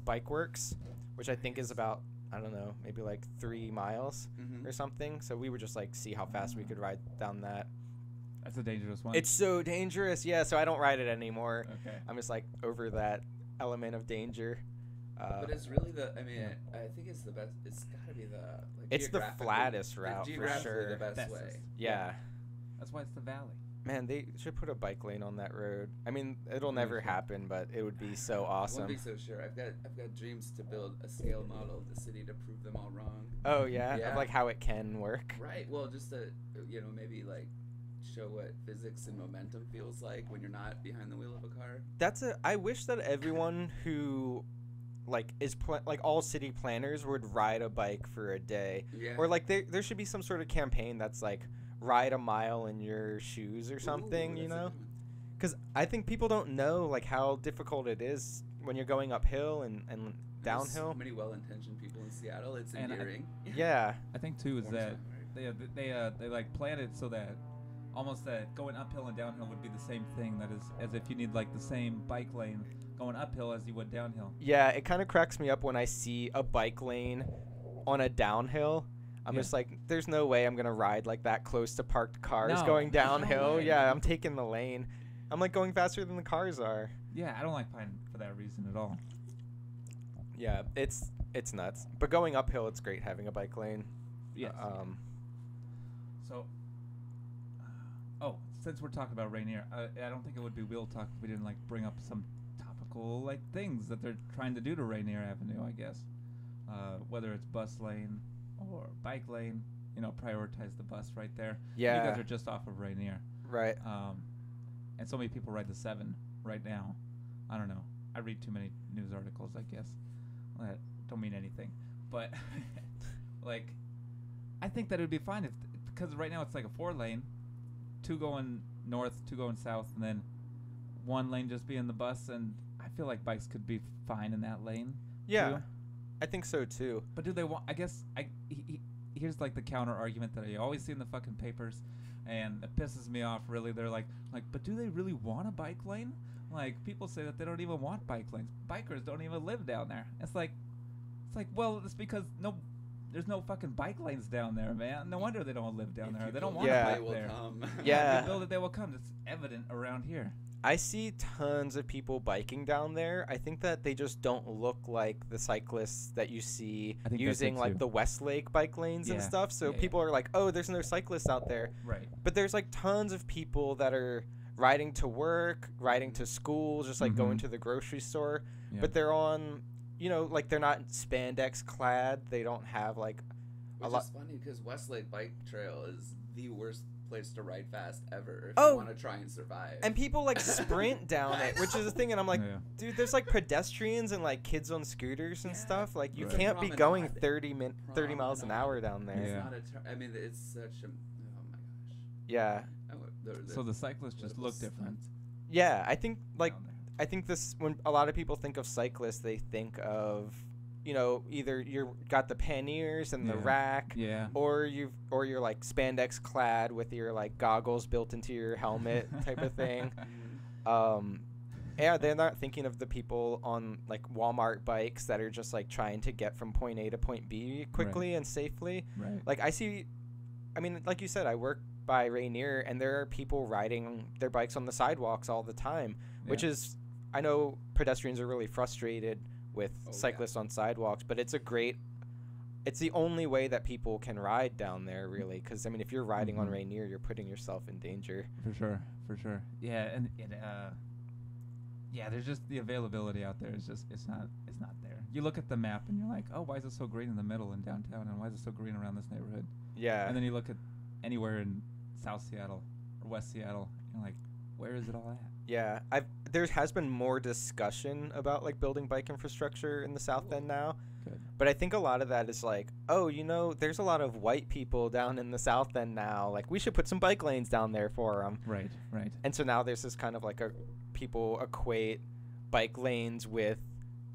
Bike Works, which I think is about, I don't know, maybe like 3 miles Mm-hmm. or something. So we would just like see how fast we could ride down that. That's a dangerous one. It's so dangerous. Yeah, so I don't ride it anymore. Okay. I'm just like over that element of danger. But it's really I think it's the best. It's got to be it's the flattest route for geographically sure. the best Bestest. way. Yeah. That's why it's the valley. Man, they should put a bike lane on that road. I mean, it'll never should. happen, but it would be so I awesome. won't be so sure. I've got dreams to build a scale model of the city to prove them all wrong. Oh yeah? Yeah. Of like how it can work. Right. Well, just to maybe like show what physics and momentum feels like when you're not behind the wheel of a car. I wish that everyone who like is like all city planners would ride a bike for a day. Yeah. Or like there should be some sort of campaign that's like ride a mile in your shoes or something, Ooh, you that's a know? good one. Because I think people don't know like how difficult it is when you're going uphill and There's downhill. so many well-intentioned people in Seattle. It's And endearing. Yeah. I think too is Warms that my heart. they like plan it so that almost that going uphill and downhill would be the same thing. That is, as if you need like the same bike lane going uphill as you would downhill. Yeah, it kind of cracks me up when I see a bike lane on a downhill. I'm Yeah. just like, there's no way I'm going to ride like that close to parked cars No, going there's no downhill. way. Yeah, I'm taking the lane. I'm like going faster than the cars are. Yeah, I don't like Pine for that reason at all. Yeah, it's nuts. But going uphill, it's great having a bike lane. Yes. So, since we're talking about Rainier, I don't think it would be Wheel Talk if we didn't like bring up some topical like things that they're trying to do to Rainier Avenue. I guess, whether it's bus lane or bike lane, prioritize the bus right there. Yeah. You guys are just off of Rainier, Right. and so many people ride the 7 right now. I don't know. I read too many news articles, I guess. That don't mean anything, but like, I think that it would be fine because right now it's like a 4-lane, 2 going north, 2 going south, and then 1 lane just being the bus. And I feel like bikes could be fine in that lane. Yeah, too. I think so too. But do they want? I guess here's like the counter argument that I always see in the fucking papers, and it pisses me off. Really, they're like, but do they really want a bike lane? Like, people say that they don't even want bike lanes. Bikers don't even live down there. It's like like, well, it's because there's no fucking bike lanes down there, man. No wonder they don't live down there. They don't want to bike there. Yeah. If you build it, they will come. It's evident around here. I see tons of people biking down there. I think that they just don't look like the cyclists that you see using like the Westlake bike lanes and stuff. So people are like, oh, there's no cyclists out there. Right. But there's like tons of people that are riding to work, riding to school, just like going to the grocery store. Yeah. But they're on, like they're not spandex clad. They don't have like a lot. Which is funny because Westlake Bike Trail is the worst place to ride fast ever if you want to try and survive. And people like sprint down it, which is a thing. And I'm like, dude, there's like pedestrians and like kids on scooters and stuff. Like you can't be going 30 miles an hour down there. It's not I mean, it's such a. Oh my gosh. Yeah. So the cyclists just look different. Yeah, I think this when a lot of people think of cyclists, they think of either you've got the panniers and the rack, or you're like spandex clad with your like goggles built into your helmet type of thing. They're not thinking of the people on like Walmart bikes that are just like trying to get from point A to point B quickly and safely. Right. Like like you said, I work by Rainier, and there are people riding their bikes on the sidewalks all the time, which is, I know pedestrians are really frustrated with cyclists on sidewalks, but it's the only way that people can ride down there, really, because I mean, if you're riding on Rainier, you're putting yourself in danger. For sure. Yeah, and there's just the availability out there. It's not there. You look at the map and you're like, oh, why is it so green in the middle in downtown, and why is it so green around this neighborhood? Yeah. And then you look at anywhere in South Seattle or West Seattle, you're like, where is it all at? Yeah, there has been more discussion about like building bike infrastructure in the South End now. Good. But I think a lot of that is like, oh, there's a lot of white people down in the South End now. Like, we should put some bike lanes down there for them. Right. And so now there's this kind of like people equate bike lanes with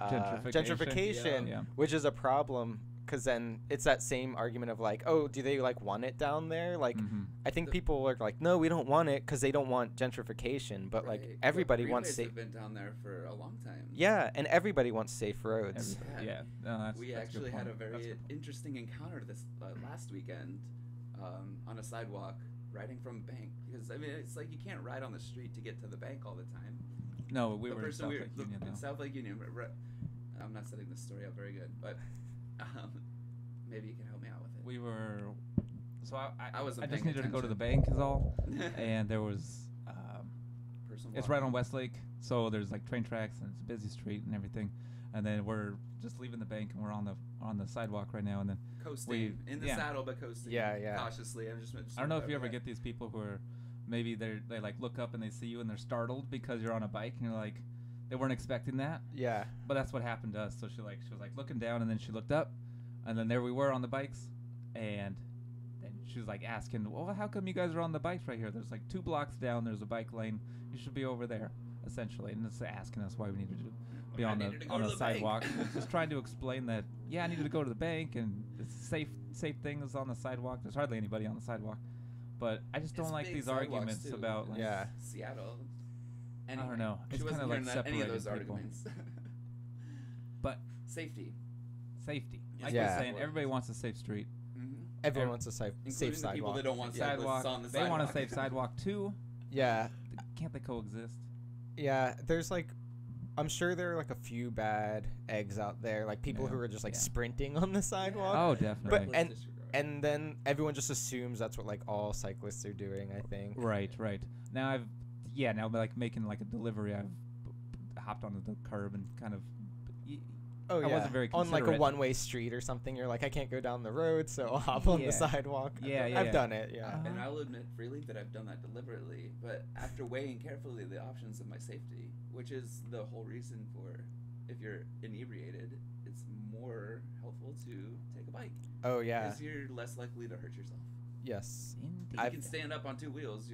gentrification, which is a problem. Because then it's that same argument of like, oh, do they like want it down there? Like, I think people are like, no, we don't want it because they don't want gentrification. But like everybody wants safe. Have been down there for a long time. Yeah, and everybody wants safe roads. We actually had a very interesting encounter this last weekend on a sidewalk riding from bank, because I mean it's like you can't ride on the street to get to the bank all the time. No, we were in South Lake Union. South Lake Union. I'm not setting this story up very good, but. Maybe you can help me out with it. We were, so I just needed to go to the bank is all, and there was, it's right on Westlake, so there's like train tracks and it's a busy street and everything, and then we're just leaving the bank and we're on the sidewalk right now, and then coasting in the saddle, but coasting cautiously. I don't know if you ever get these people who are maybe they like look up and they see you and they're startled because you're on a bike and you're like. They weren't expecting that. Yeah. But that's what happened to us. So she was like looking down, and then she looked up, and then there we were on the bikes, and then she was like asking, well, how come you guys are on the bikes right here? There's like 2 blocks down. There's a bike lane. You should be over there, essentially. And it's asking us why we needed to be on the sidewalk. Just trying to explain that, I needed to go to the bank, and it's safe things on the sidewalk. There's hardly anybody on the sidewalk. But I just don't like these arguments about like Seattle. Anyway, I don't know. It's kind of like separating any of those people. arguments. But safety. Like you're saying, everybody wants a safe street. Everyone wants a safe sidewalk. People that don't want sidewalk. On the they want a safe sidewalk too. Yeah. Can't they coexist? Yeah. There's like, I'm sure there are like a few bad eggs out there, like people who are just like sprinting on the sidewalk. Oh, definitely. But and then everyone just assumes that's what like all cyclists are doing. I think. Right. Now now like making like a delivery, I've hopped onto the curb and kind of. I wasn't very considerate. On like a one-way street or something, you're like, I can't go down the road, so I'll hop on the sidewalk. I've done it. Yeah. And I'll admit freely that I've done that deliberately, but after weighing carefully the options of my safety, which is the whole reason for if you're inebriated, it's more helpful to take a bike. Oh yeah. Because you're less likely to hurt yourself. Yes. Indeed. You can stand up on 2 wheels.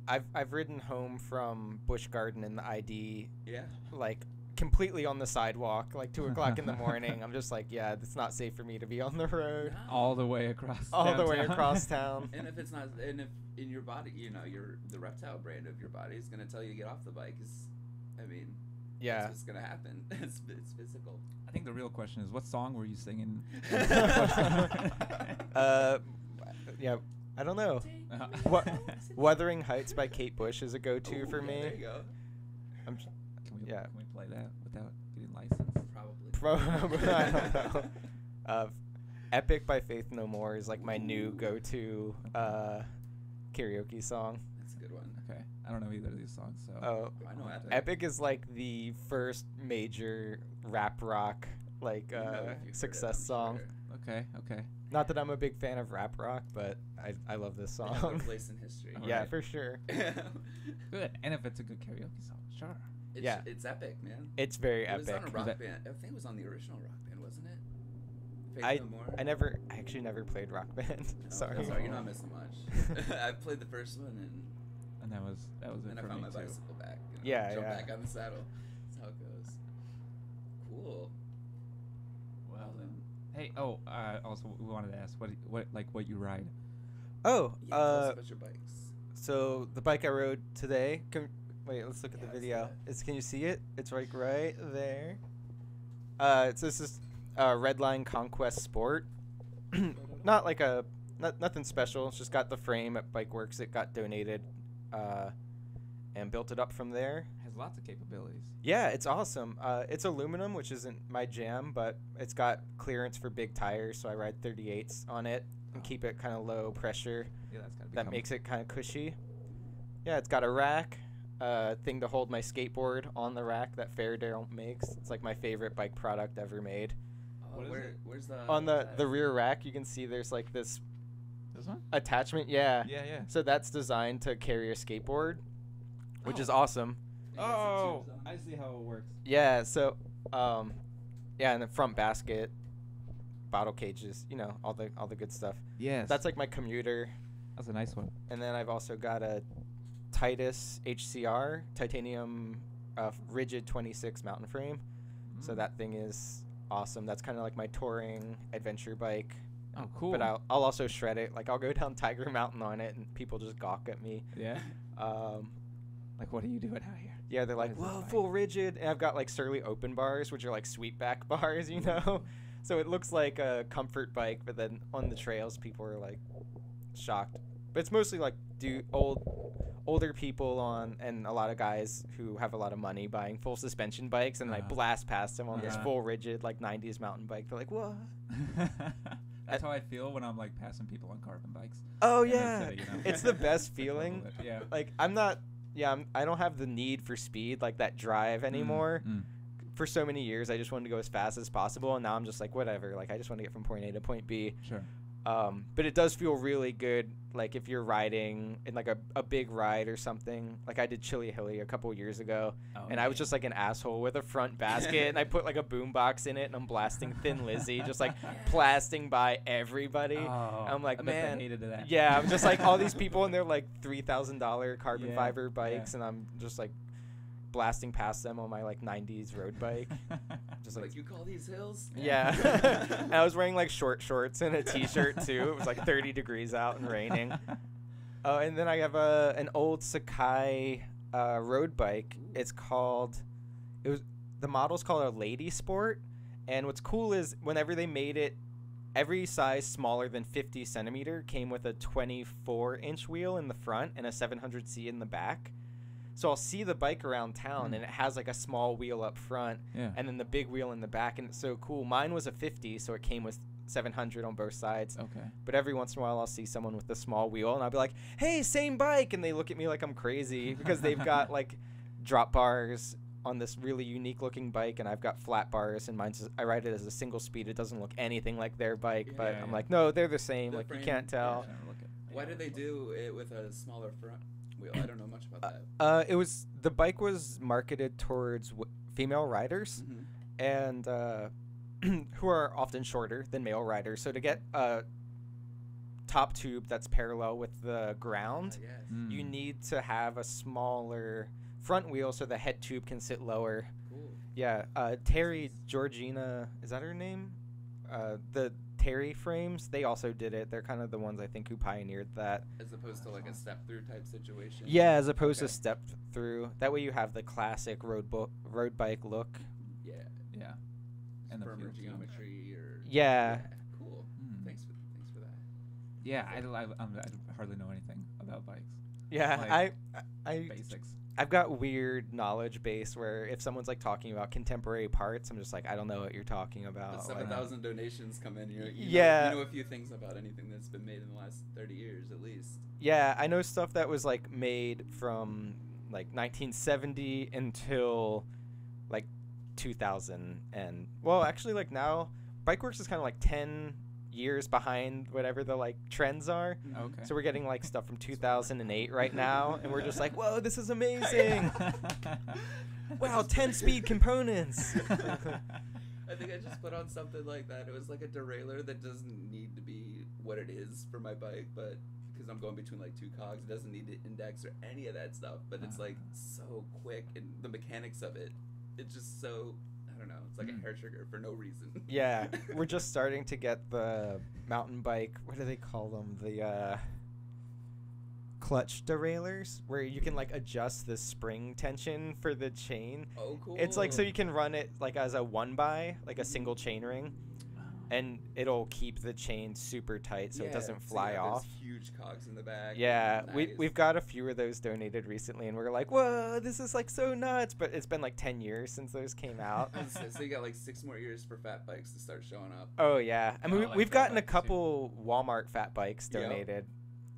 I've ridden home from Busch Garden in the ID. Yeah. Like completely on the sidewalk, like 2 o'clock in the morning. I'm just like, it's not safe for me to be on the road. No. All the way across. The way across town. And if it's not, and if in your body, the reptile brain of your body is going to tell you to get off the bike. Yeah. That's what's gonna happen. It's physical. I think the real question is, what song were you singing? Yeah, I don't know. What Wuthering Heights by Kate Bush is a go-to for me. There you go. I'm, yeah. Can we play that without getting licensed? Probably. I don't know. Epic by Faith No More is like my new go-to karaoke song. That's a good one. Okay, I don't know either of these songs, so. Oh, I know Epic. Epic is like the first major rap rock like You know if you've heard it, success I'm song. sure. Okay. Not that I'm a big fan of rap rock, but I love this They have their song. place in history. Yeah, Alright. for sure. Good, and if it's a good karaoke song, sure. Yeah. It's epic, man. It's very It was epic. on a rock that- band. I think it was on the original rock band, wasn't it? I Faith No More? I actually never played Rock Band. Oh, Sorry. Sorry, you're not missing much. I played the first one And that was it and I for found me my too. bicycle back. Yeah, Jump yeah. back on the saddle. That's how it goes. Cool. Well then. Hey, also we wanted to ask what you ride. Oh, Yeah, tell us about your bikes. so the bike I rode today. Wait, let's look at Yeah, the I see video. that. Can you see it? It's like right there. This is Redline Conquest Sport. Not like nothing special. It's just got the frame at Bike Works. It got donated, and built it up from there. Has lots of capabilities. Yeah, it's awesome. It's aluminum, which isn't my jam, but it's got clearance for big tires, so I ride 38s on it and keep it kind of low pressure. Yeah, that's gotta be. That makes it kind of cushy. Yeah, it's got a rack, thing to hold my skateboard on the rack that Fairdale makes. It's like my favorite bike product ever made. What is it? Where's the On the rear rack, you can see there's like this This one? attachment. Yeah. Yeah. So that's designed to carry a skateboard, which is Oh. awesome. Oh, I see how it works. Yeah. So, yeah, and the front basket, bottle cages, all the good stuff. Yes. That's like my commuter. That's a nice one. And then I've also got a Titus HCR titanium rigid 26 mountain frame. So Mm. that thing is awesome. That's kind of like my touring adventure bike. Oh, cool. But I'll also shred it. Like I'll go down Tiger Mountain on it, and people just gawk at me. Yeah. Like, what are you doing out here? Yeah, they're What like, is this whoa, bike?" full rigid. And I've got like Surly open bars, which are like sweetback bars, So it looks like a comfort bike, but then on the trails, people are like shocked. But it's mostly like older people and a lot of guys who have a lot of money buying full suspension bikes, and I blast past them on this Yeah. full rigid like 90s mountain bike. They're like, what? That's how I feel when I'm like passing people on carbon bikes. Oh in the yeah, city, it's the best feeling. Yeah. Like I don't have the need for speed, like that drive anymore. Mm. For so many years, I just wanted to go as fast as possible, and now I'm just like, whatever. Like I just want to get from point A to point B. Sure. But it does feel really good, like if you're riding in like a big ride or something. Like I did Chili Hilly a couple years ago, and I was just like an asshole with a front basket, and I put like a boombox in it, and I'm blasting Thin Lizzy, just like blasting by everybody. Oh, I'm like, I bet man, they hated that. yeah, I'm just like all these people, and they're like $3,000 carbon Yeah, fiber bikes, and I'm just like blasting past them on my like 90s road bike. Just Like you call these hills? yeah. And I was wearing like short shorts and a t-shirt too. It was like 30 degrees out and raining. Oh, and then I have an old Sakai road bike. The model's called a Lady Sport, and what's cool is whenever they made it, every size smaller than 50 centimeter came with a 24-inch wheel in the front and a 700C in the back. So I'll see the bike around town, and it has like a small wheel up front, Yeah. and then the big wheel in the back, and it's so cool. Mine was a 50, so it came with 700 on both sides. Okay. But every once in a while, I'll see someone with a small wheel, and I'll be like, "Hey, same bike," and they look at me like I'm crazy because they've got like drop bars on this really unique looking bike, and I've got flat bars, and I ride it as a single speed. It doesn't look anything like their bike, but Yeah, I'm yeah. like, no, they're the same. The Like you frame, can't tell. Why did they do it with a smaller front wheel? I don't know much about that. The bike was marketed towards female riders, and who are often shorter than male riders. So to get a top tube that's parallel with the ground, Yes. you need to have a smaller front wheel so the head tube can sit lower. Cool. Yeah, Terry Georgina, is that her name? The Terry frames, they also did it. They're kind of the ones I think who pioneered that. As opposed to like a step through type situation. Yeah, as opposed Okay. to step through. That way you have the classic road bike look. Yeah. Yeah. And the Firmer field too. geometry or Yeah. Cool. Mm. Thanks for that. Yeah, I hardly know anything about bikes. Yeah, Like, I Basics. I've got weird knowledge base where if someone's like talking about contemporary parts, I'm just like, I don't know what you're talking about. But Like, 7,000 donations come in. Yeah. You know a few things about anything that's been made in the last 30 years at least. yeah, I know stuff that was like made from like 1970 until like 2000, and well, actually, like now, Bikeworks is kind of like 10 years behind whatever the like trends are. Okay. So we're getting like stuff from 2008 right now, and we're just like, whoa, this is amazing! Wow, 10-speed components. I think I just put on something like that. It was like a derailleur that doesn't need to be what it is for my bike, but because I'm going between like two cogs, it doesn't need to index or any of that stuff. But it's like so quick, and the mechanics of it, it's just so, I don't know. It's like a hair trigger for no reason. Yeah, we're just starting to get the mountain bike. What do they call them? The clutch derailleurs, where you can like adjust the spring tension for the chain. Oh, cool. It's like so you can run it like as a one by, like a single chain ring, and it'll keep the chain super tight so it doesn't fly off. Huge cogs in the back. Yeah, Nice. we've got a few of those donated recently, and we're like, whoa, this is like so nuts. But it's been like 10 years since those came out. So you got like 6 more years for fat bikes to start showing up. Oh yeah, I mean I like we've fat gotten a bikes, too. couple Walmart fat bikes Yep. donated.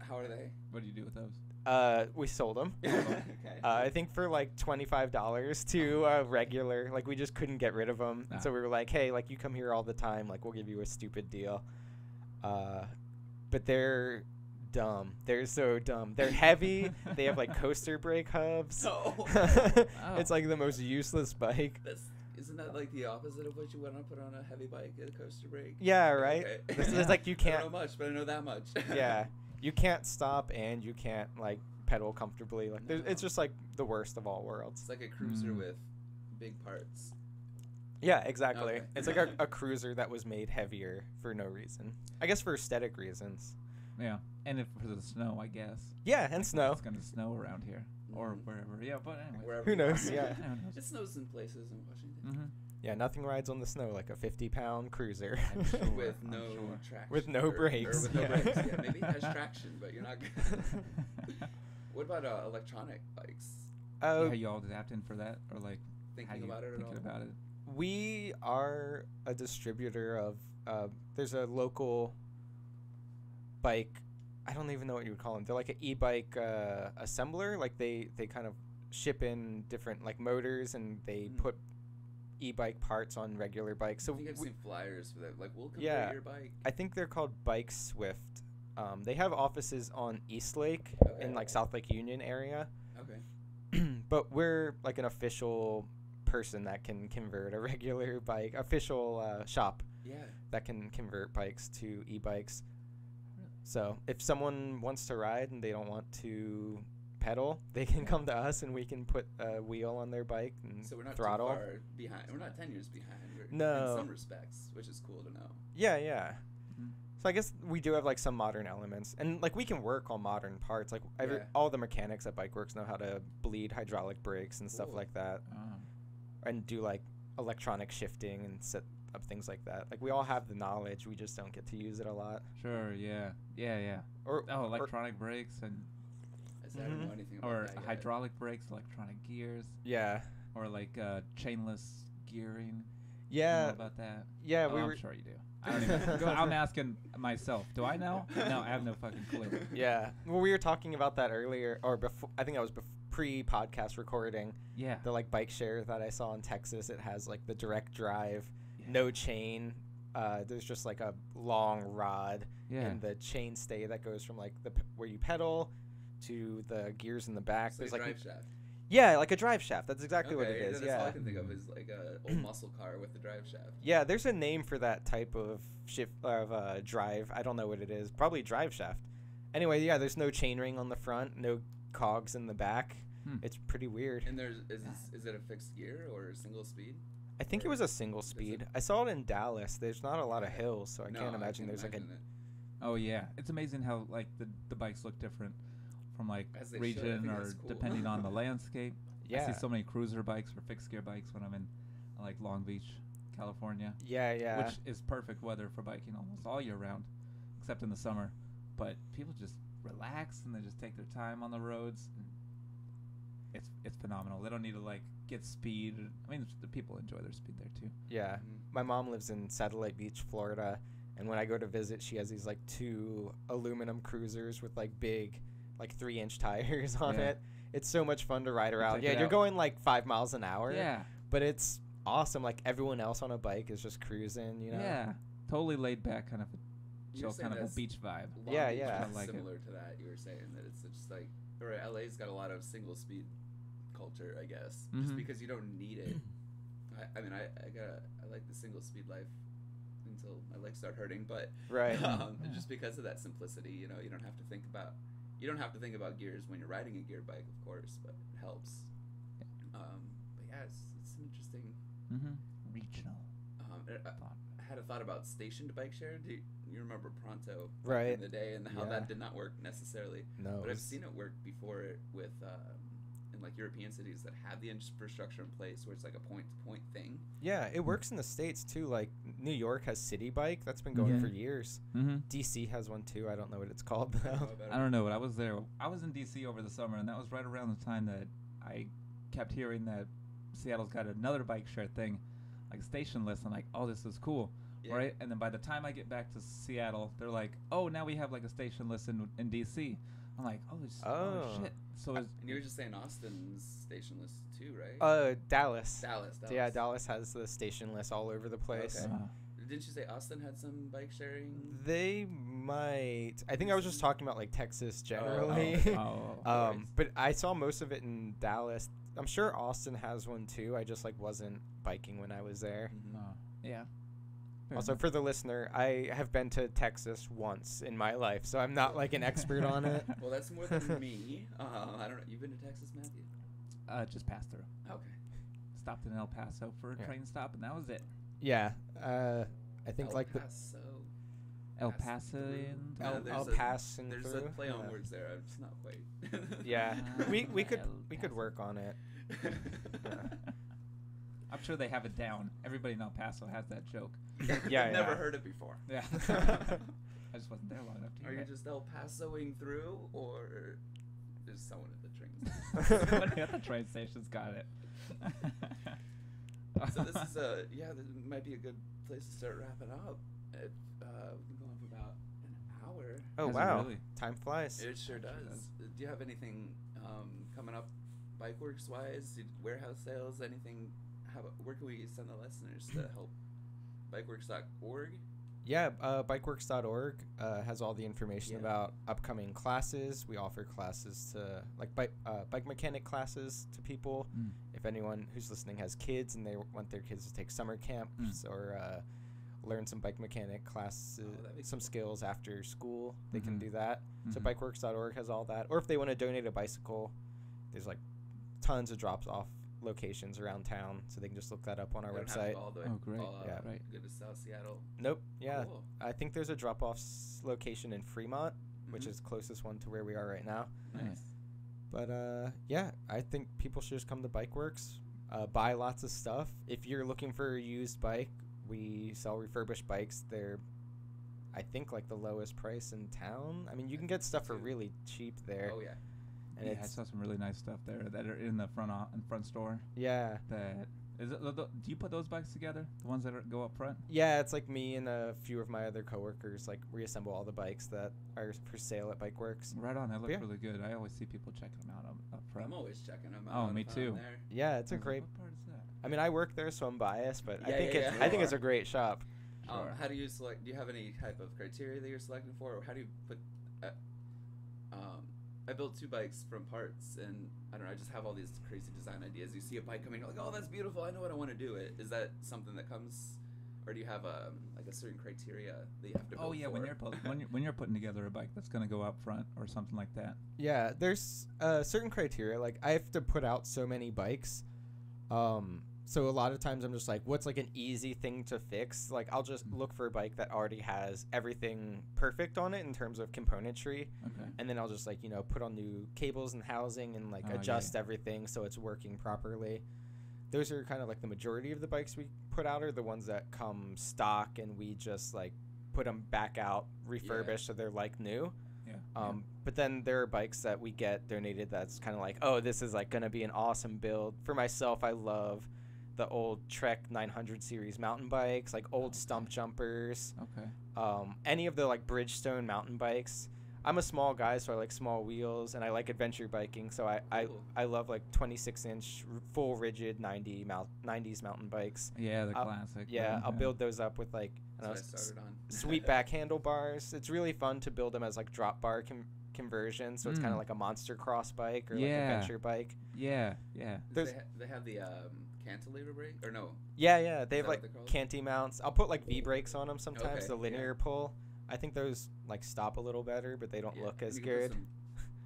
How are they? What do you do with those? We sold them. Okay. I think for like $25 to regular. Like we just couldn't get rid of them, and so we were like, hey, like you come here all the time, like we'll give you a stupid deal. But they're dumb. They're so dumb. They're heavy. They have like coaster brake hubs. No. It's like the most useless bike. Isn't that like the opposite of what you want to put on a heavy bike, a coaster brake? Yeah, right. Okay. It's like you I can't. don't know much, but I know that much. Yeah, you can't stop and you can't like pedal comfortably. Like it's No. just like the worst of all worlds. It's like a cruiser with big parts. Yeah, exactly. Okay. It's like a cruiser that was made heavier for no reason. I guess for aesthetic reasons. Yeah, and if for the snow, I guess. Yeah, and snow. It's gonna snow around here or wherever. Yeah, but anyway. Wherever Who you knows? are. Yeah. Who knows? It snows in places in Washington. Mm-hmm. Yeah, nothing rides on the snow like a 50-pound cruiser. I'm sure. With I'm no sure. traction. With no brakes. Or with no Yeah. brakes. Yeah, maybe it has traction, but you're not What about electronic bikes? Oh, Are y'all adapting for that, or like how Thinking you about it at thinking all? about it? we are a distributor of. There's a local bike. I don't even know what you would call them. They're like an e-bike assembler. Like they kind of ship in different like motors and they put e-bike parts on regular bikes. So I think I've seen flyers for that. Like, we'll come Yeah. to your bike. I think they're called Bike Swift. They have offices on Eastlake Okay. in like South Lake Union area. Okay. But we're like an official person that can convert a regular bike, official shop Yeah. that can convert bikes to e-bikes. So if someone wants to ride and they don't want to pedal, they can come to us and we can put a wheel on their bike and So we're not throttle. too far behind. We're not 10 years behind. No. In some respects, which is cool to know. Yeah, yeah. Mhm. So I guess we do have like some modern elements, and like we can work on modern parts. Like Yeah. all the mechanics at Bikeworks know how to bleed hydraulic brakes and stuff Cool. like that, Oh. and do like electronic shifting and set up things like that. Like we all have the knowledge, we just don't get to use it a lot. Sure. Yeah. Yeah. Yeah. Or Electronic brakes and I said I don't know anything about or that yet. hydraulic brakes, electronic gears, yeah, or like chainless gearing. You yeah, know about that? yeah. Oh, we I'm were. sure you do. I don't even. I'm asking myself. Do I know? No, I have no fucking clue. Yeah. Well, we were talking about that earlier, or before. I think that was pre-podcast recording. Yeah. The like bike share that I saw in Texas, it has like the direct drive, Yeah. no chain. There's just like a long rod Yeah. and the chain stay that goes from like where you pedal to the gears in the back. It's There's like a like drive shaft. yeah, like a drive shaft. That's exactly what it Okay, is. that's all I Yeah. can think of is like a old muscle car with the drive shaft. Yeah, there's a name for that type of drive. I don't know what it is. Probably drive shaft. Anyway, yeah, there's no chain ring on the front, no cogs in the back. Hmm. It's pretty weird. And is it a fixed gear or a single speed? I think it was a single speed. I saw it in Dallas. There's not a lot of Okay. hills, so I No, can't imagine there's like a. imagine it. Oh yeah, it's amazing how like the bikes look different from like As they should. I region think or that's cool. depending on the landscape. Yeah. I see so many cruiser bikes or fixed gear bikes when I'm in like Long Beach, California. Yeah. Which is perfect weather for biking almost all year round, except in the summer. But people just relax and they just take their time on the roads. And it's phenomenal. They don't need to like get speed. I mean, the people enjoy their speed there too. Yeah. My mom lives in Satellite Beach, Florida, and when I go to visit, she has these like 2 aluminum cruisers with like big, like 3-inch tires on Yeah. it. It's so much fun to ride around. check Yeah, it you're out. going like 5 miles an hour. Yeah. But it's awesome. Like everyone else on a bike is just cruising, you know? Yeah. Totally laid back, kind of a You're chill, saying kind of a that's beach vibe. Long Yeah, Beach yeah. is I like it. similar to that. You were saying that it's just like, or LA's got a lot of single speed culture, I guess, just Mhm. because you don't need it. I mean, I like the single speed life until my legs start hurting, but Right. Yeah. just because of that simplicity, you know, you don't have to think about gears when you're riding a gear bike, of course, but it helps. But yeah, it's an interesting. Mm-hmm. Regional. I had a thought about stationed bike share. Do you remember Pronto back Right. in the day and how Yeah. that did not work necessarily? No. But I've seen it work before with in like European cities that have the infrastructure in place where it's like a point-to-point thing. Yeah, it works in the States too. Like New York has City Bike. That's been going Yeah. for years. Mm-hmm. DC has one too. I don't know what it's called I don't know though. about I don't know, but I was there. I was in D.C. over the summer, and that was right around the time that I kept hearing that Seattle's got another bike share thing, like stationless. I'm like, oh, this is cool, Yeah. right? And then by the time I get back to Seattle, they're like, oh, now we have like a stationless in D.C. I'm like, oh Oh. shit. So is And you were just saying Austin's stationless too, right? Dallas. Dallas. Yeah, Dallas has the stationless all over the place. Okay. Didn't you say Austin had some bike sharing? They might. I think I was just talking about like Texas generally. oh. But I saw most of it in Dallas. I'm sure Austin has one too. I just like wasn't biking when I was there. Mhm. Yeah. Fair Also, enough. for the listener, I have been to Texas once in my life, so I'm not like an expert on it. Well, that's more than me. I don't know. You've been to Texas, Matthew? Just passed through. Okay. Stopped in El Paso for a Yeah. train stop, and that was it. Yeah, I think El like Paso. El Passing Paso through. and Yeah, El there's Passing There's through. a play on Yeah. words there. I'm just not quite. Yeah, we could El Paso. work on it. I'm sure they have it down. Everybody in El Paso has that joke. Yeah, I've never yeah. heard it before. Yeah. I just wasn't there long enough to Are hear you it. just El Pasoing through, or there's someone at the Somebody at the train station's got it. So this is this might be a good place to start wrapping up. We've been going for about an hour. Oh Has it wow, really? time flies. It sure does. Do you have anything coming up, BikeWorks wise? Warehouse sales? Anything? Where can we send the listeners to help? BikeWorks.org. Yeah, bikeworks.org has all the information Yeah. about upcoming classes. We offer classes to like bike mechanic classes to people. Mm. If anyone who's listening has kids and they want their kids to take summer camps or learn some bike mechanic classes, that'd be some cool. skills after school, they can Mhm. do that. So Mhm. bikeworks.org has all that. Or if they want to donate a bicycle, there's like tons of drops-off locations around town, so they can just look that up on our They don't have to website. go all the way, Oh, great. Yeah. Right. Go to South Seattle. Nope. Yeah. Cool. I think there's a drop-off location in Fremont, which Mhm. is closest one to where we are right now. Nice. But yeah, I think people should just come to BikeWorks, buy lots of stuff. If you're looking for a used bike, we sell refurbished bikes. They're, I think, like the lowest price in town. I mean, you can get stuff for really cheap there. Oh yeah. And Yeah, I it's saw some really nice stuff there that are in the front store. yeah. That is it. Do you put those bikes together? The ones that go up front? Yeah, it's like me and a few of my other coworkers like reassemble all the bikes that are for sale at BikeWorks. Right on. They look Yeah. really good. I always see people checking them out up front. I'm always checking them Oh, out. me if I'm too. there. Yeah, it's a I was like, great. what part is that? I mean, I work there, so I'm biased, but I Yeah, think yeah, it's yeah. I think it's a great shop. Sure. How do you select? Do you have any type of criteria that you're selecting for, or how do you put? I built 2 bikes from parts, and I don't know. I just have all these crazy design ideas. You see a bike coming, you're like, "Oh, that's beautiful! I know what I want to do." It is that something that comes, or do you have like a certain criteria that you have to? Oh build yeah, for? when you're putting together a bike that's gonna go up front or something like that. Yeah, there's certain criteria. Like I have to put out so many bikes, So a lot of times I'm just like, what's like an easy thing to fix? Like I'll just look for a bike that already has everything perfect on it in terms of componentry. Okay. And then I'll just like, put on new cables and housing and like adjust everything so it's working properly. Those are kind of like the majority of the bikes we put out are the ones that come stock and we just like put them back out, refurbished so they're like new. Yeah. But then there are bikes that we get donated that's kind of like, oh, this is like going to be an awesome build. For myself, I love the old Trek 900 series mountain bikes, like old stump jumpers. Okay. Any of the like Bridgestone mountain bikes. I'm a small guy, so I like small wheels, and I like adventure biking. So I love like 26-inch full rigid 90s mountain bikes. Yeah, the classic. Yeah, I'll build those up with like sweet back handlebars. It's really fun to build them as like drop bar conversion. So it's kind of like a monster cross bike or like adventure bike. Yeah. They have the cantilever brake or no? Yeah. They have like canty mounts. I'll put like V brakes on them sometimes. The linear pull. I think those like stop a little better, but they don't look as good. Put some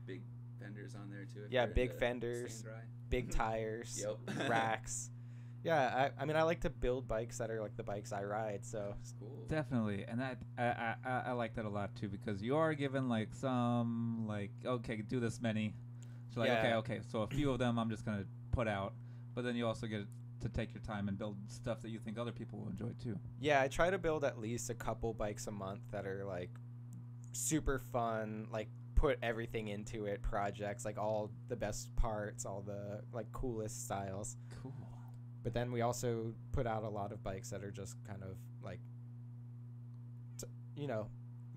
big fenders on there too. Yeah, big fenders, big tires, racks. Yeah, I mean, I like to build bikes that are like the bikes I ride. So cool. Definitely, and that I like that a lot too because you are given like some like okay, do this many. So like okay, so a few of them I'm just gonna put out, but then you also get to take your time and build stuff that you think other people will enjoy too. Yeah, I try to build at least a couple bikes a month that are like super fun, like put everything into it, projects, like all the best parts, all the like coolest styles. Cool. But then we also put out a lot of bikes that are just kind of like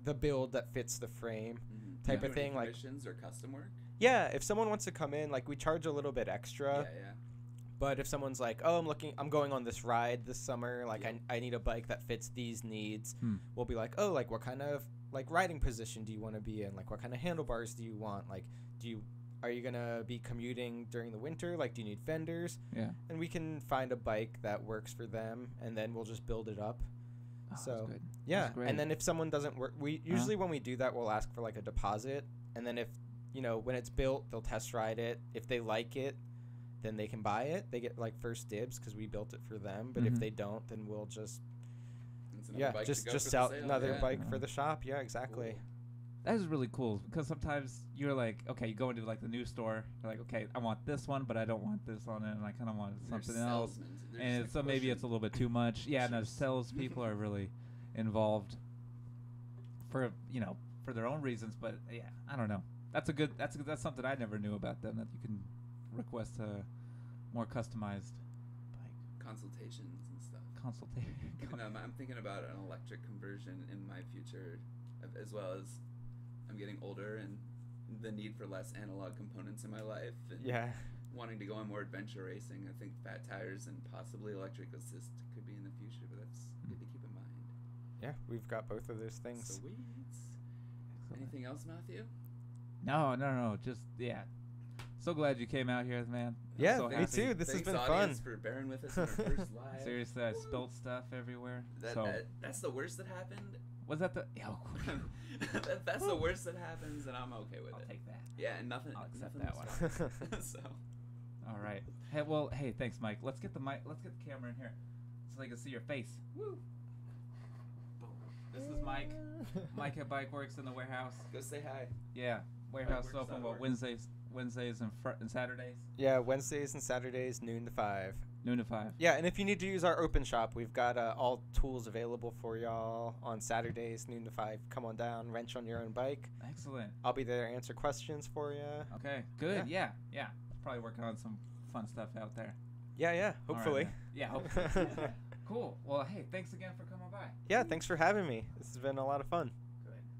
the build that fits the frame type of thing, like commissions or custom work. Yeah, if someone wants to come in, like we charge a little bit extra. Yeah. But if someone's like, oh, I'm going on this ride this summer, like I need a bike that fits these needs, we'll be like, oh, like what kind of like riding position do you want to be in? Like what kind of handlebars do you want? Like are you going to be commuting during the winter? Like do you need fenders? Yeah. And we can find a bike that works for them and then we'll just build it up. That's good. Yeah. That's great. And then if someone doesn't work, we usually when we do that, we'll ask for like a deposit. And then if, when it's built, they'll test ride it. If they like it, then they can buy it. They get like first dibs because we built it for them. But if they don't, then we'll just just sell another bike for the shop. Yeah, exactly. Cool. That is really cool because sometimes you're like, okay, you go into like the new store, you're like, okay, I want this one, but I don't want this on it, and I kind of want something else. And so maybe it's a little bit too much. Yeah, and the salespeople are really involved for their own reasons. But yeah, I don't know. That's something I never knew about them, that you can request a more customized bike. Consultations and stuff. I'm thinking about an electric conversion in my future, as well as I'm getting older and the need for less analog components in my life. And wanting to go on more adventure racing. I think fat tires and possibly electric assist could be in the future, but that's good to keep in mind. Yeah, we've got both of those things. Sweet. Anything else, Matthew? No. Just so glad you came out here, man. Yeah, so me too. This has been fun. For bearing with us in our first live. Seriously, I spilled stuff everywhere. That's the worst that happened. Was that the? That's the worst that happens, and I'm okay with it. I'll take that. Yeah, and nothing. I'll accept that one. So. All right. Hey, thanks, Mike. Let's get the camera in here, so I can see your face. Woo. Boom. This is Mike. Mike at Bike Works in the warehouse. Go say hi. Yeah, warehouse open Wednesdays and Saturdays. Yeah, Wednesdays and Saturdays, noon to 5. Noon to 5. Yeah, and if you need to use our open shop, we've got all tools available for y'all on Saturdays, noon to 5. Come on down, wrench on your own bike. Excellent. I'll be there to answer questions for you. Okay, good. Yeah. Probably working on some fun stuff out there. Yeah, hopefully. Right, hopefully. Cool. Well, hey, thanks again for coming by. Yeah, thanks for having me. This has been a lot of fun.